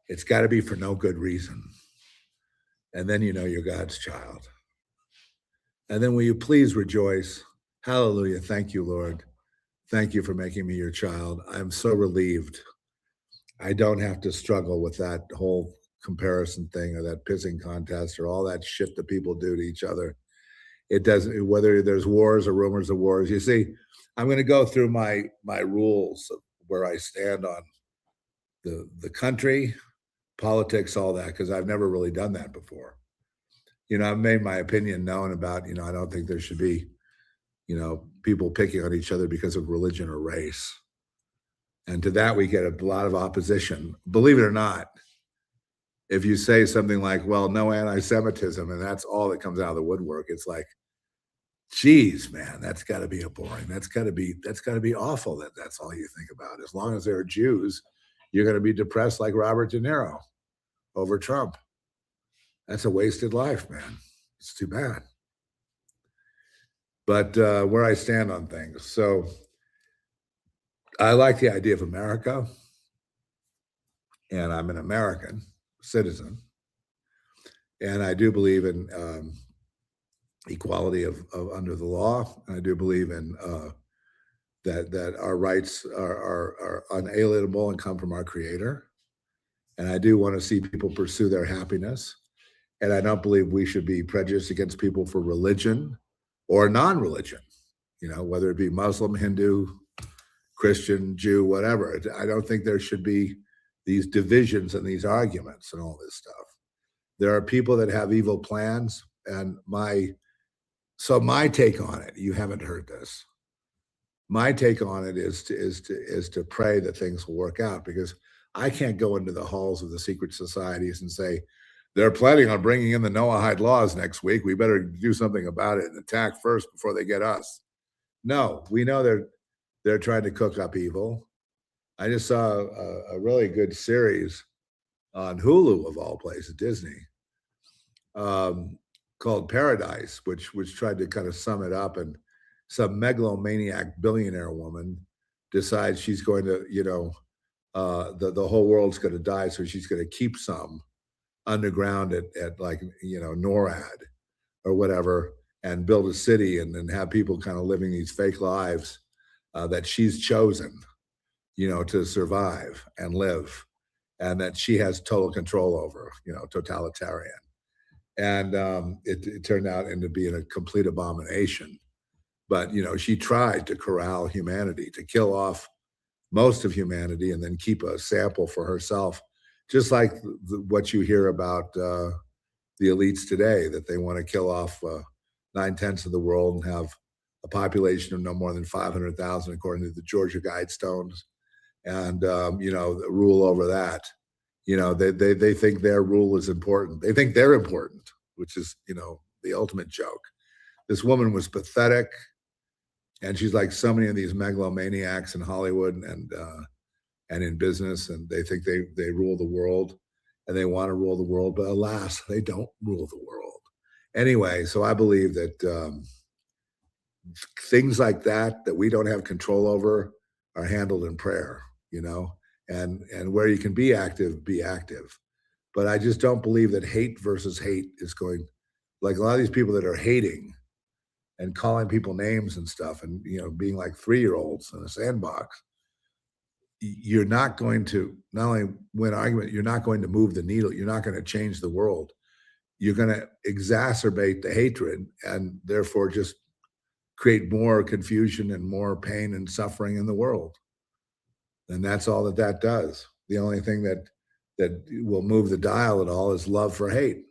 It's got to be for no good reason. And then you're God's child. And then will you please rejoice? Hallelujah. Thank you, Lord. Thank you for making me your child. I'm so relieved. I don't have to struggle with that whole comparison thing or that pissing contest or all that shit that people do to each other. It doesn't, whether there's wars or rumors of wars. You see, I'm going to go through my rules of where I stand on the country, politics, all that, because I've never really done that before. I've made my opinion known about, I don't think there should be, people picking on each other because of religion or race. And to that, we get a lot of opposition. Believe it or not, if you say something like, well, no anti-Semitism, and that's all that comes out of the woodwork, it's like, geez, man, that's got to be boring. That's got to be awful that that's all you think about. As long as there are Jews, you're going to be depressed like Robert De Niro over Trump. That's a wasted life, man. It's too bad. But where I stand on things. So I like the idea of America. And I'm an American citizen. And I do believe in equality of under the law. I do believe in that our rights are unalienable and come from our Creator. And I do want to see people pursue their happiness. And I don't believe we should be prejudiced against people for religion or non-religion, whether it be Muslim, Hindu, Christian, Jew, whatever. I don't think there should be these divisions and these arguments and all this stuff. There are people that have evil plans, and my take on it, you haven't heard this. My take on it is to pray that things will work out, because I can't go into the halls of the secret societies and say, they're planning on bringing in the Noahide laws next week. We better do something about it and attack first before they get us. No, we know they're trying to cook up evil. I just saw a really good series on Hulu, of all places, Disney, called Paradise, which tried to kind of sum it up. And some megalomaniac billionaire woman decides she's going to, the whole world's going to die, so she's going to keep some underground at like, NORAD or whatever, and build a city and then have people kind of living these fake lives that she's chosen, to survive and live, and that she has total control over, totalitarian. And it turned out into being a complete abomination. But, she tried to corral humanity, to kill off most of humanity and then keep a sample for herself, just like what you hear about the elites today, that they want to kill off 9/10 of the world and have a population of no more than 500,000, according to the Georgia Guidestones, and rule over that. They think their rule is important. They think they're important, which is the ultimate joke. This woman was pathetic, and she's like so many of these megalomaniacs in Hollywood and in business, and they think they rule the world, and they want to rule the world, but alas, they don't rule the world. Anyway, so I believe that things like that we don't have control over are handled in prayer, and where you can be active, be active. But I just don't believe that hate versus hate is going, like a lot of these people that are hating and calling people names and stuff, and being like 3-year-olds in a sandbox. You're not going to not only win argument, you're not going to move the needle. You're not going to change the world. You're going to exacerbate the hatred and therefore just create more confusion and more pain and suffering in the world. And that's all that does. The only thing that will move the dial at all is love for hate.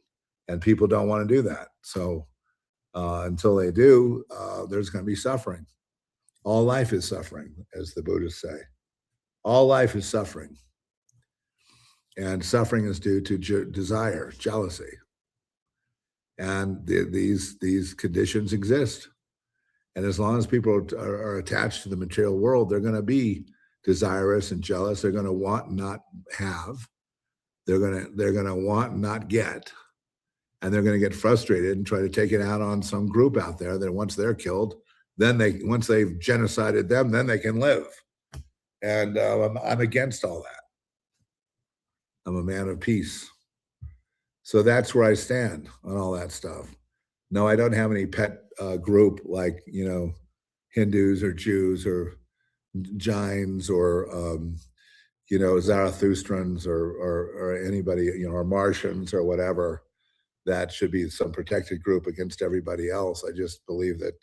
And people don't want to do that. So until they do, there's going to be suffering. All life is suffering, as the Buddhists say. All life is suffering. And suffering is due to desire, jealousy. And these conditions exist. And as long as people are attached to the material world, they're going to be desirous and jealous. They're going to want and not have. They're going to want and not get. And they're going to get frustrated and try to take it out on some group out there that once they're killed, then once they've genocided them, then they can live. And I'm against all that. I'm a man of peace. So that's where I stand on all that stuff. No, I don't have any pet group like, Hindus or Jews or Jains or, Zarathustrans or anybody, or Martians or whatever. That should be some protected group against everybody else. I just believe that,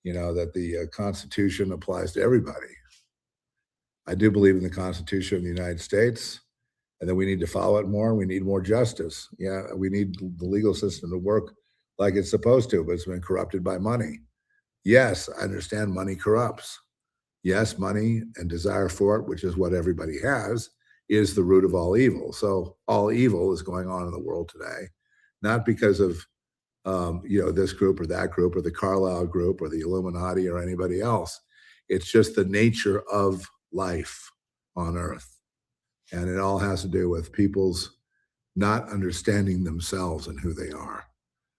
that the Constitution applies to everybody. I do believe in the Constitution of the United States, and that we need to follow it more. We need more justice. Yeah, we need the legal system to work like it's supposed to, but it's been corrupted by money. Yes, I understand money corrupts. Yes, money and desire for it, which is what everybody has, is the root of all evil. So all evil is going on in the world today, not because of this group or that group or the Carlyle group or the Illuminati or anybody else. It's just the nature of life on Earth. And it all has to do with people's not understanding themselves and who they are.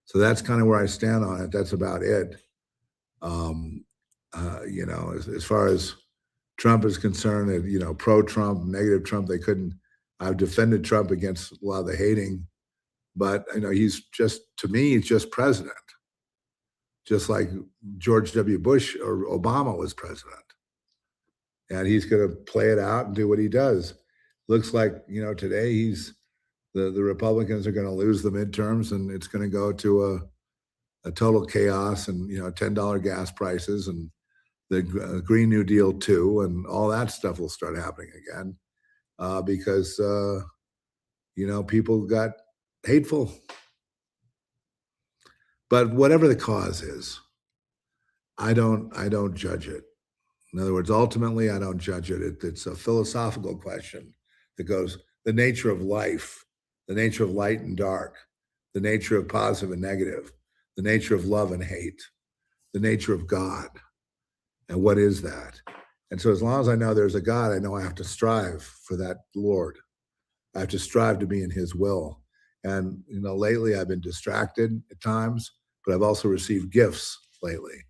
So that's kind of where I stand on it. That's about it. As far as Trump is concerned, pro-Trump, negative Trump, I've defended Trump against a lot of the hating, but he's just president, just like George W. Bush or Obama was president. And he's going to play it out and do what he does. Looks like, today the Republicans are going to lose the midterms, and it's going to go to a total chaos and, $10 gas prices and the Green New Deal too, and all that stuff will start happening again because, people got hateful. But whatever the cause is, I don't judge it. In other words, ultimately, I don't judge it. It's a philosophical question that goes, the nature of life, the nature of light and dark, the nature of positive and negative, the nature of love and hate, the nature of God. And what is that? And so as long as I know there's a God, I know I have to strive for that Lord. I have to strive to be in his will. And, lately I've been distracted at times, but I've also received gifts lately.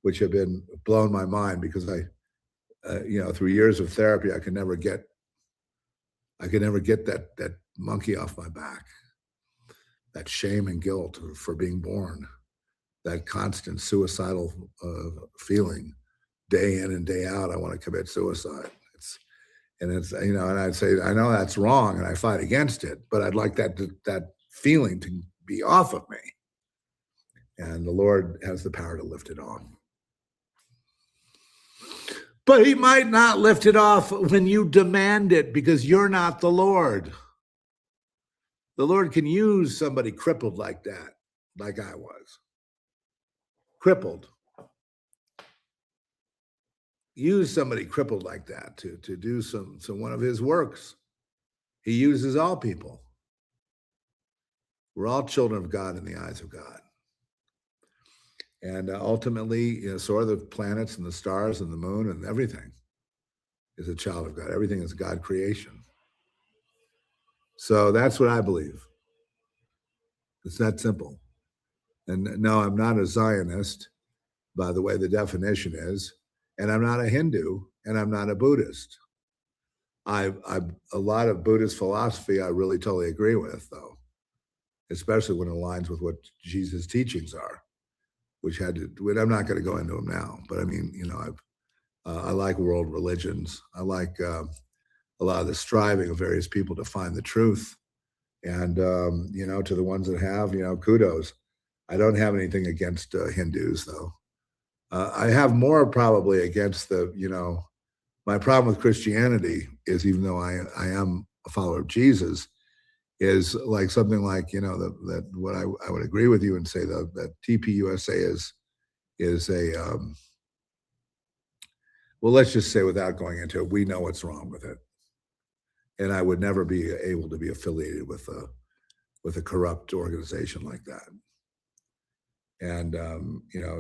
which have been blown my mind because through years of therapy, I could never get that monkey off my back, that shame and guilt for being born, that constant suicidal feeling, day in and day out. I want to commit suicide. And I'd say, I know that's wrong, and I fight against it, but I'd like that feeling to be off of me. And the Lord has the power to lift it off. But he might not lift it off when you demand it, because you're not the Lord. The Lord can use somebody crippled like that, like I was. Crippled. Use somebody crippled like that to do some one of his works. He uses all people. We're all children of God in the eyes of God. And ultimately, so are the planets and the stars and the moon, and everything is a child of God. Everything is God creation. So that's what I believe. It's that simple. And no, I'm not a Zionist, by the way the definition is, and I'm not a Hindu, and I'm not a Buddhist. A lot of Buddhist philosophy I really totally agree with, though, especially when it aligns with what Jesus' teachings are, which I'm not going to go into them now, but I mean, I like world religions. I like a lot of the striving of various people to find the truth. And, to the ones that have, kudos. I don't have anything against Hindus, though. I have more probably against my problem with Christianity is, even though I am a follower of Jesus, is like something like, that what I would agree with you and say that TPUSA is a, well, let's just say, without going into it, we know what's wrong with it. And I would never be able to be affiliated with a corrupt organization like that. And,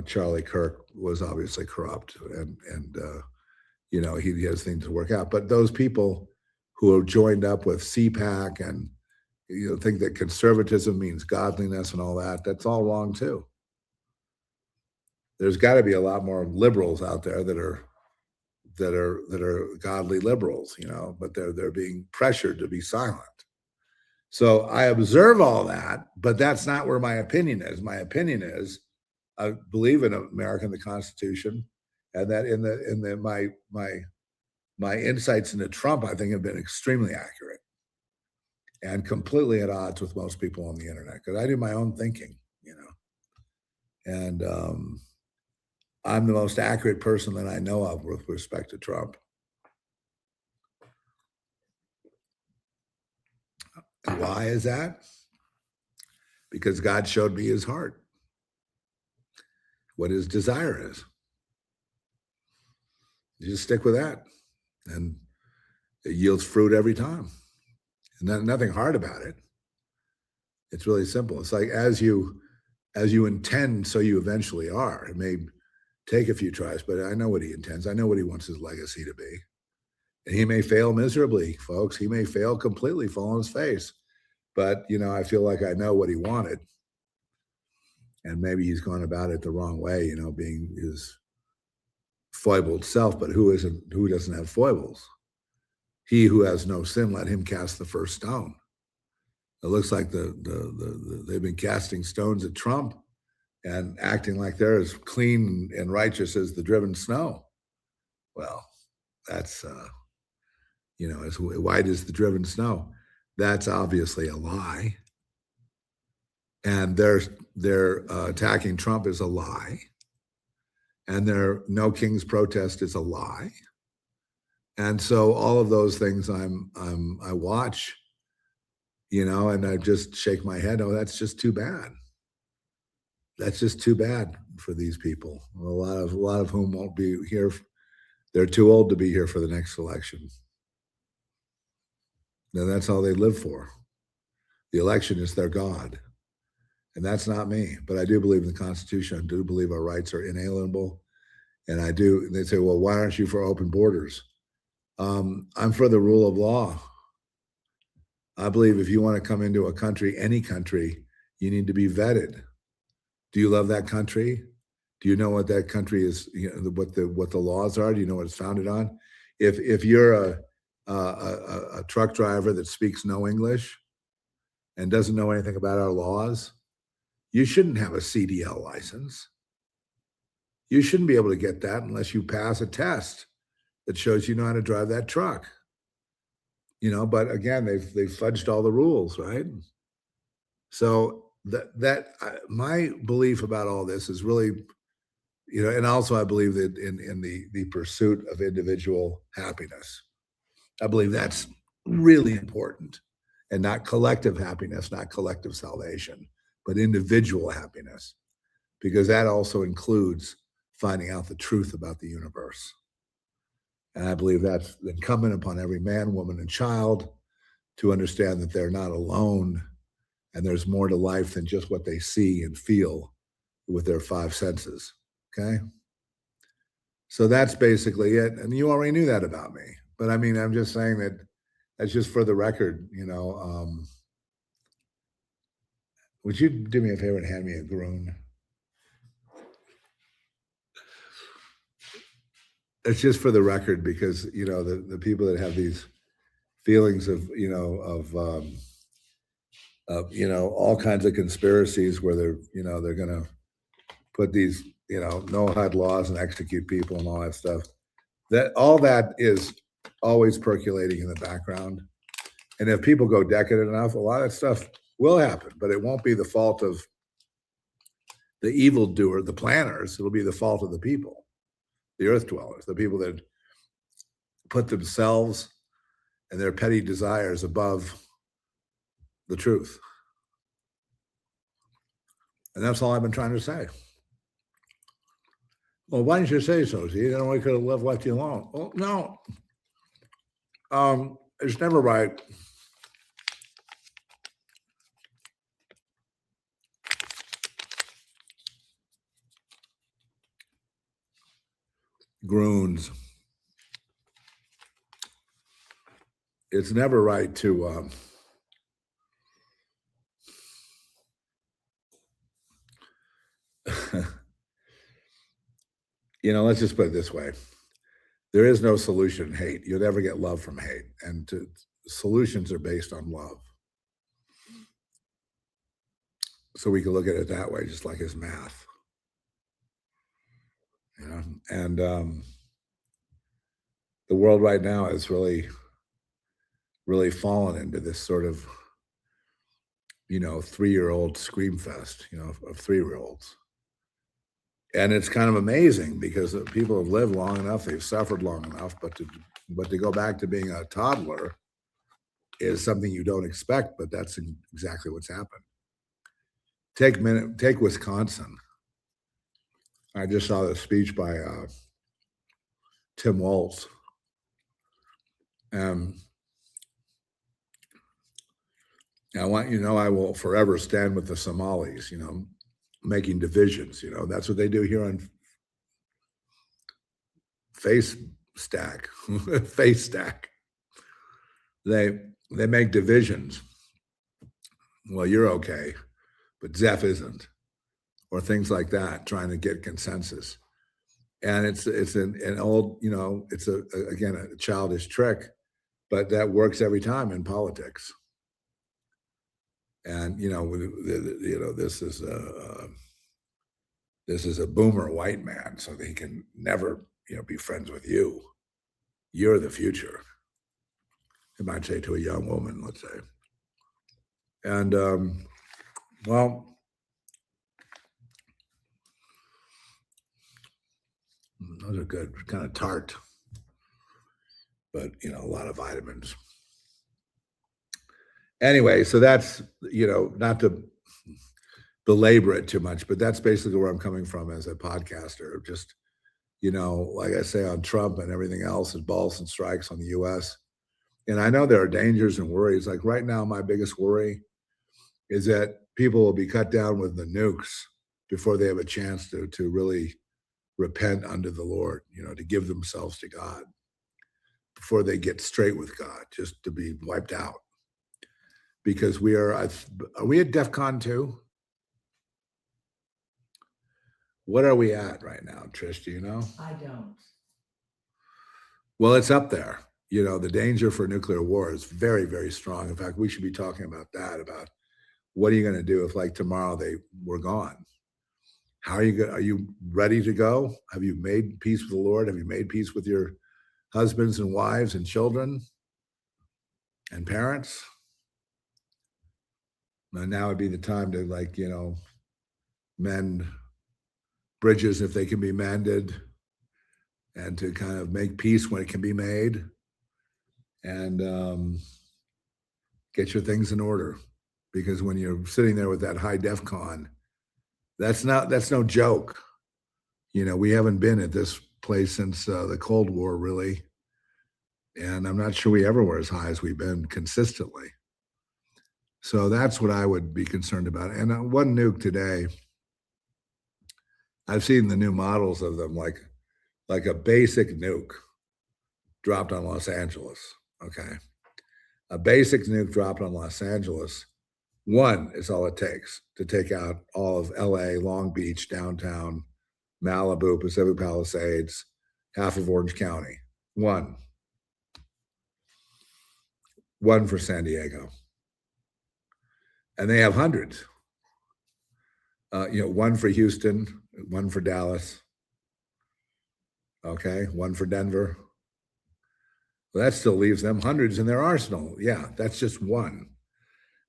Charlie Kirk was obviously corrupt, and he has things to work out. But those people who have joined up with CPAC and, think that conservatism means godliness and all that, that's all wrong too. There's got to be a lot more liberals out there that are godly liberals, but they're being pressured to be silent. So I observe all that, but that's not where my opinion is. My opinion is, I believe in America and the Constitution, and that my insights into Trump, I think, have been extremely accurate and completely at odds with most people on the internet, because I do my own thinking, and I'm the most accurate person that I know of with respect to Trump. And why is that? Because God showed me his heart, what his desire is. You just stick with that, and it yields fruit every time. And nothing hard about it. It's really simple. It's like as you intend, so you eventually are. It may take a few tries, but I know what he intends. I know what he wants his legacy to be. And he may fail miserably, folks. He may fail completely, fall on his face. But, I feel like I know what he wanted. And maybe he's gone about it the wrong way, being his foibled self. But who doesn't have foibles? He who has no sin, let him cast the first stone. It looks like they've been casting stones at Trump and acting like they're as clean and righteous as the driven snow. Well, that's, as white as the driven snow. That's obviously a lie. And their attacking Trump is a lie. And their No King's protest is a lie. And so all of those things I watch, and I just shake my head. Oh, that's just too bad. That's just too bad for these people. A lot of whom won't be here. They're too old to be here for the next election. Now that's all they live for. The election is their God. And that's not me. But I do believe in the Constitution. I do believe our rights are inalienable. And they say, well, why aren't you for open borders? I'm for the rule of law. I believe if you want to come into a country, any country, you need to be vetted. Do you love that country? Do you know what that country is? You know, what the laws are? Do you know what it's founded on? If you're a truck driver that speaks no English and doesn't know anything about our laws, you shouldn't have a CDL license. You shouldn't be able to get that unless you pass a test that shows you know how to drive that truck. You know, but again, they've fudged all the rules, right? So my belief about all this is really, you know, and also I believe that in the pursuit of individual happiness. I believe that's really important, and not collective happiness, not collective salvation, but individual happiness, because that also includes finding out the truth about the universe. And I believe that's incumbent upon every man, woman, and child to understand that they're not alone and there's more to life than just what they see and feel with their five senses. Okay. So that's basically it. And you already knew that about me. But I mean, I'm just saying that that's just for the record, you know. Would you do me a favor and hand me a groon? It's just for the record because, you know, the people that have these feelings of, you know, all kinds of conspiracies where they're, you know, they're going to put these, you know, no HUD laws and execute people and all that stuff. That all that is always percolating in the background. And if people go decadent enough, a lot of stuff will happen, but it won't be the fault of the evildoer, the planners. It'll be the fault of the people, the earth dwellers, the people that put themselves and their petty desires above the truth. And that's all I've been trying to say. Well, why didn't you say so? See, then we could have left you alone. Well, no. It's never right. Groons. It's never right to you know, let's just put it this way. There is no solution in hate. You'll never get love from hate. And solutions are based on love. So we can look at it that way, just like as math. You know, and the world right now is really, really fallen into this sort of, you know, 3-year-old scream fest, you know, of 3-year-olds. And it's kind of amazing because people have lived long enough, they've suffered long enough, but to go back to being a toddler is something you don't expect, but that's exactly what's happened. Take Wisconsin. I just saw the speech by Tim Walz. I want you to know I will forever stand with the Somalis, you know, making divisions. You know, that's what they do here on Face Stack. Face Stack. They make divisions. Well, you're okay, but Zeph isn't, or things like that, trying to get consensus. And it's an old, you know, it's again a childish trick, but that works every time in politics. And you know, this is a boomer white man, so he can never, you know, be friends with you. You're the future. It might say to a young woman, let's say. And well, those are good, kind of tart, but you know, a lot of vitamins. Anyway, so that's, you know, not to belabor it too much, but that's basically where I'm coming from as a podcaster. Just, you know, like I say on Trump and everything else, is balls and strikes on the US. And I know there are dangers and worries. Like right now, my biggest worry is that people will be cut down with the nukes before they have a chance to really repent unto the Lord, you know, to give themselves to God, before they get straight with God, just to be wiped out. Because are we at DEF CON 2? What are we at right now, Trish? Do you know? I don't. Well, it's up there. You know, the danger for nuclear war is very, very strong. In fact, we should be talking about that, about what are you going to do if, like, tomorrow we're gone? How are you ready to go? Have you made peace with the Lord? Have you made peace with your husbands and wives and children and parents? And now would be the time to, like, you know, mend bridges if they can be mended, and to kind of make peace when it can be made, and get your things in order. Because when you're sitting there with that high DEFCON, that's no joke. You know, we haven't been at this place since the Cold War, really. And I'm not sure we ever were as high as we've been consistently. So that's what I would be concerned about. And one nuke today, I've seen the new models of them, like a basic nuke dropped on Los Angeles. Okay. A basic nuke dropped on Los Angeles. One is all it takes to take out all of LA, Long Beach, downtown, Malibu, Pacific Palisades, half of Orange County. One for San Diego. And they have hundreds. You know, one for Houston, one for Dallas. Okay, one for Denver. Well, that still leaves them hundreds in their arsenal. Yeah, that's just one.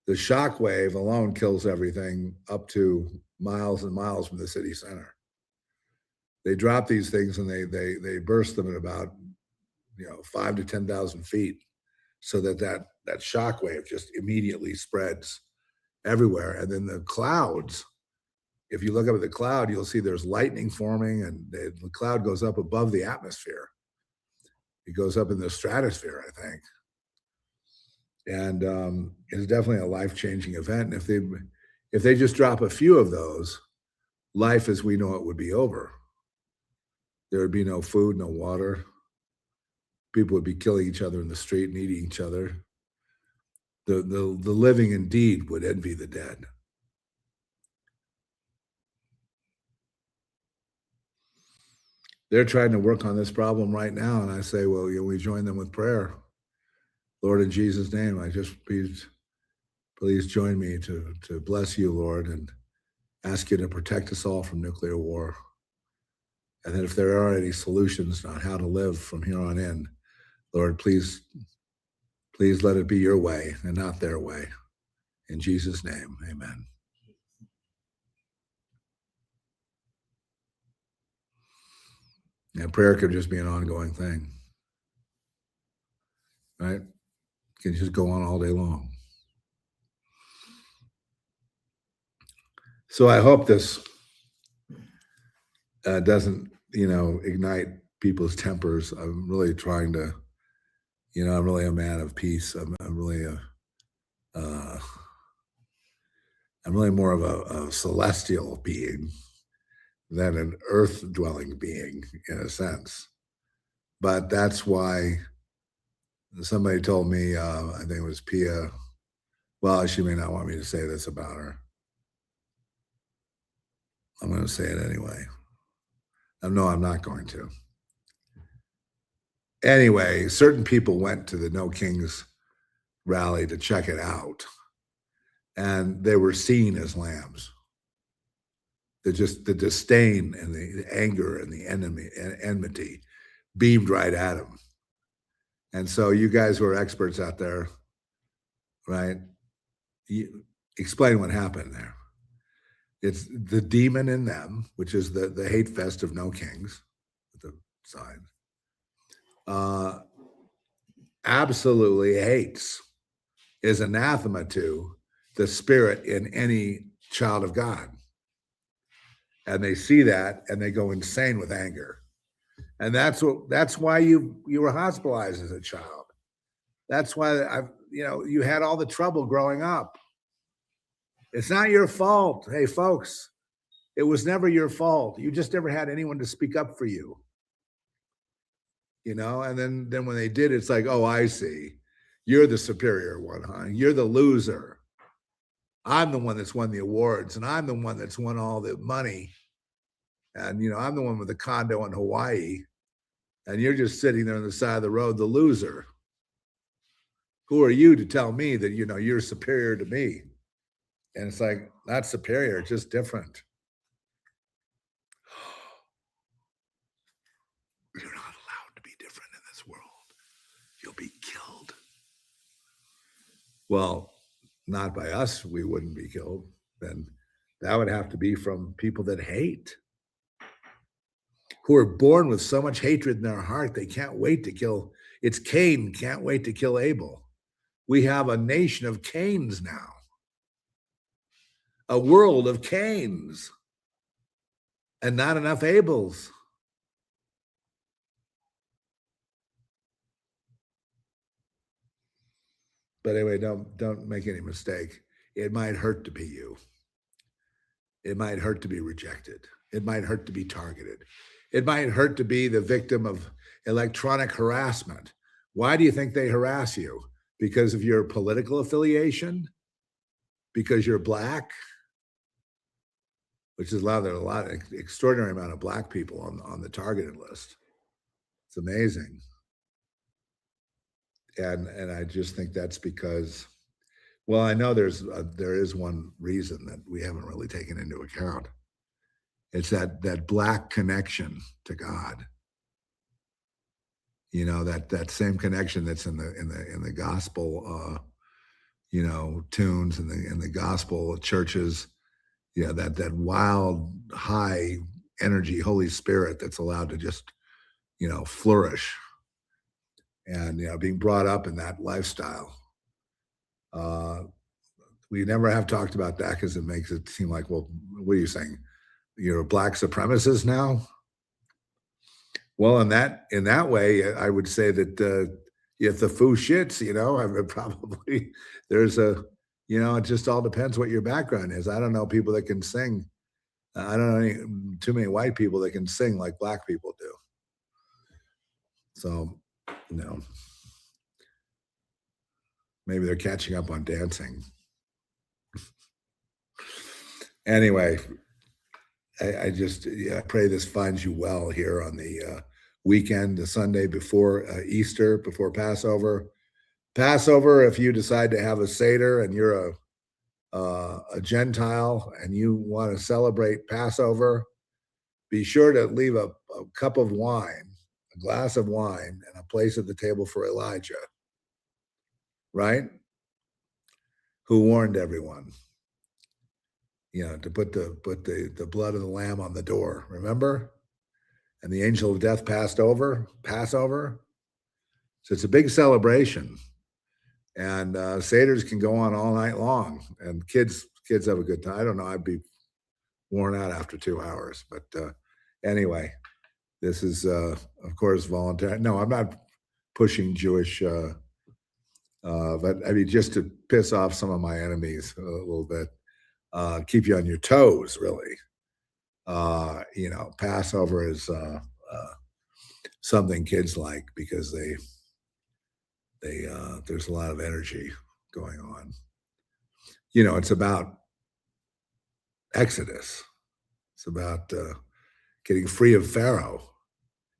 The shock wave alone kills everything up to miles and miles from the city center. They drop these things and they burst them at about, you know, 5,000 to 10,000 feet, so that shock wave just immediately spreads everywhere. And then the clouds, if you look up at the cloud, you'll see there's lightning forming, and the cloud goes up above the atmosphere. It goes up in the stratosphere, I think. And it's definitely a life-changing event. And if they just drop a few of those, life as we know it would be over. There would be no food, no water. People would be killing each other in the street and eating each other. The living indeed would envy the dead. They're trying to work on this problem right now, and I say, well, you know, we join them with prayer. Lord, in Jesus' name, I just please join me to bless you, Lord, and ask you to protect us all from nuclear war. And then if there are any solutions on how to live from here on in, Lord, please let it be your way and not their way. In Jesus' name, amen. And prayer could just be an ongoing thing, right? It can just go on all day long. So I hope this doesn't, you know, ignite people's tempers. I'm really trying to, you know, I'm really a man of peace. I'm really more of a celestial being than an earth-dwelling being, in a sense. But that's why somebody told me, I think it was Pia, well, she may not want me to say this about her. I'm going to say it anyway. No, I'm not going to. Anyway, certain people went to the No Kings rally to check it out, and they were seen as lambs. The disdain and the anger and the enmity beamed right at them. And so you guys who are experts out there, right? You explain what happened there. It's the demon in them, which is the hate fest of No Kings, the sign. Absolutely hates, is anathema to the spirit in any child of God. And they see that and they go insane with anger. And that's why you were hospitalized as a child. That's why you had all the trouble growing up. It's not your fault. Hey, folks, it was never your fault. You just never had anyone to speak up for you. You know, and then when they did, it's like, oh, I see. You're the superior one, huh? You're the loser. I'm the one that's won the awards, and I'm the one that's won all the money. And, I'm the one with the condo in Hawaii, and you're just sitting there on the side of the road, the loser. Who are you to tell me that, you're superior to me? And it's like, not superior, just different. You're not allowed to be different in this world. You'll be killed. Well, not by us, we wouldn't be killed. Then that would have to be from people that hate, who are born with so much hatred in their heart, they can't wait to kill. It's Cain can't wait to kill Abel. We have a nation of Cains now, a world of Cains, and not enough Abels. But anyway, don't make any mistake. It might hurt to be you. It might hurt to be rejected. It might hurt to be targeted. It might hurt to be the victim of electronic harassment. Why do you think they harass you? Because of your political affiliation? Because you're Black? Which is there's a lot, extraordinary amount of Black people on the targeted list. It's amazing. And I just think that's because, well, I know there is one reason that we haven't really taken into account. It's that Black connection to God. That same connection that's in the gospel, tunes and the gospel churches. Yeah, that wild, high energy Holy Spirit that's allowed to just, flourish. And being brought up in that lifestyle. We never have talked about that because it makes it seem like, well, what are you saying? You're a Black supremacist now? Well, in that way, I would say that if the foo shits, I mean, probably there's it just all depends what your background is. I don't know people that can sing. I don't know too many white people that can sing like Black people do. So, maybe they're catching up on dancing. Anyway, I just pray this finds you well here on the weekend, the Sunday before Easter, before Passover. Passover, if you decide to have a Seder and you're a Gentile and you want to celebrate Passover, be sure to leave a cup of wine, a glass of wine, and a place at the table for Elijah, right? Who warned everyone, to put the blood of the lamb on the door, remember? And the angel of death Passover. So it's a big celebration. And Seders can go on all night long, and kids have a good time. I don't know, I'd be worn out after 2 hours. But anyway, this is, of course, voluntary. No, I'm not pushing Jewish, but I mean, just to piss off some of my enemies a little bit, keep you on your toes, really. Passover is something kids like because there's a lot of energy going on. It's about Exodus. It's about getting free of Pharaoh.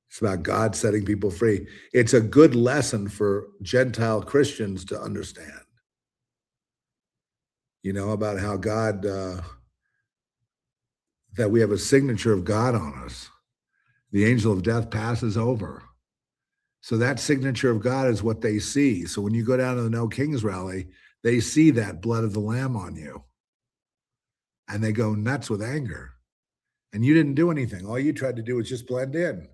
It's about God setting people free. It's a good lesson for Gentile Christians to understand. About how God, that we have a signature of God on us. The angel of death passes over. So that signature of God is what they see. So when you go down to the No Kings rally, they see that blood of the lamb on you. And they go nuts with anger. And you didn't do anything. All you tried to do was just blend in.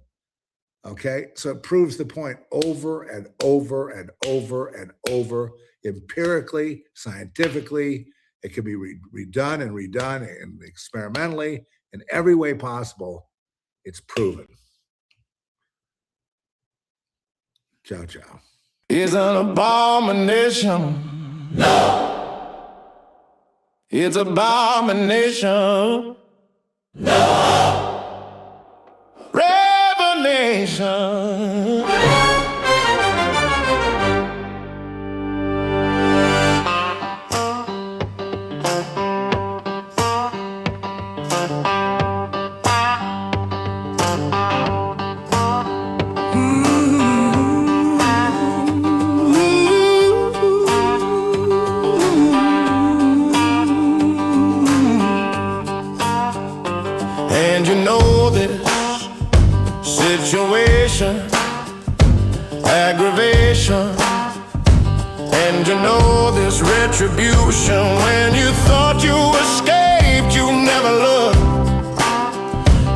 Okay? So it proves the point over and over and over and over, empirically, scientifically. It can be redone and experimentally in every way possible. It's proven. Ciao, ciao. It's an abomination. No. It's abomination. No. Revelation. And you know this retribution. When you thought you escaped, you never looked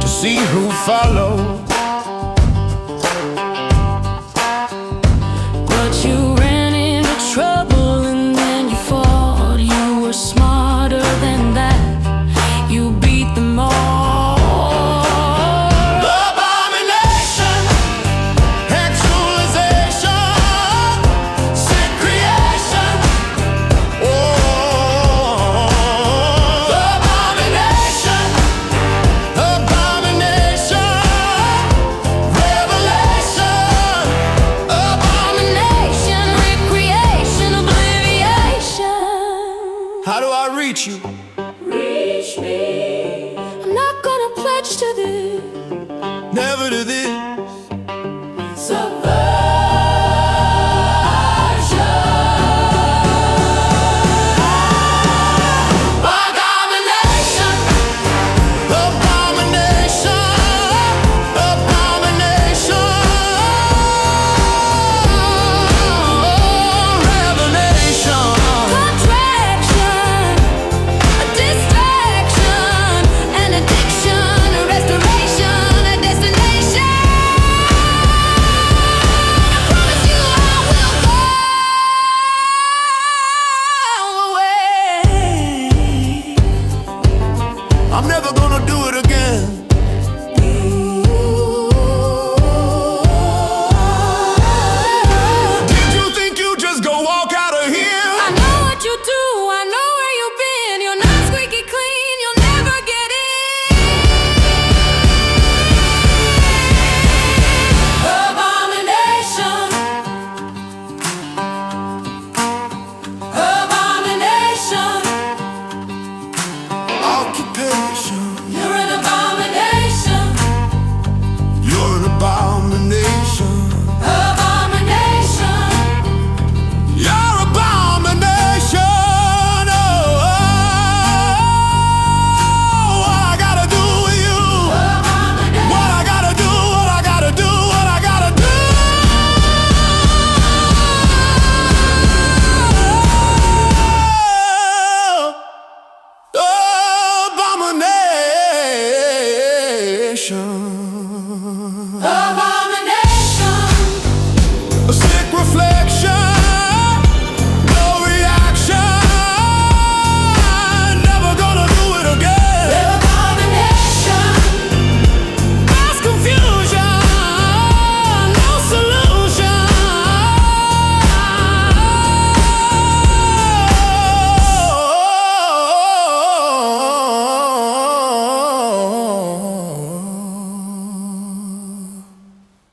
to see who followed. But you ran into trouble and then you fought. You were smarter than that. You beat them all. Abomination, actualization, sick creation. Oh, abomination, abomination, revelation, Abomination, recreation, obliviation. How do I reach you?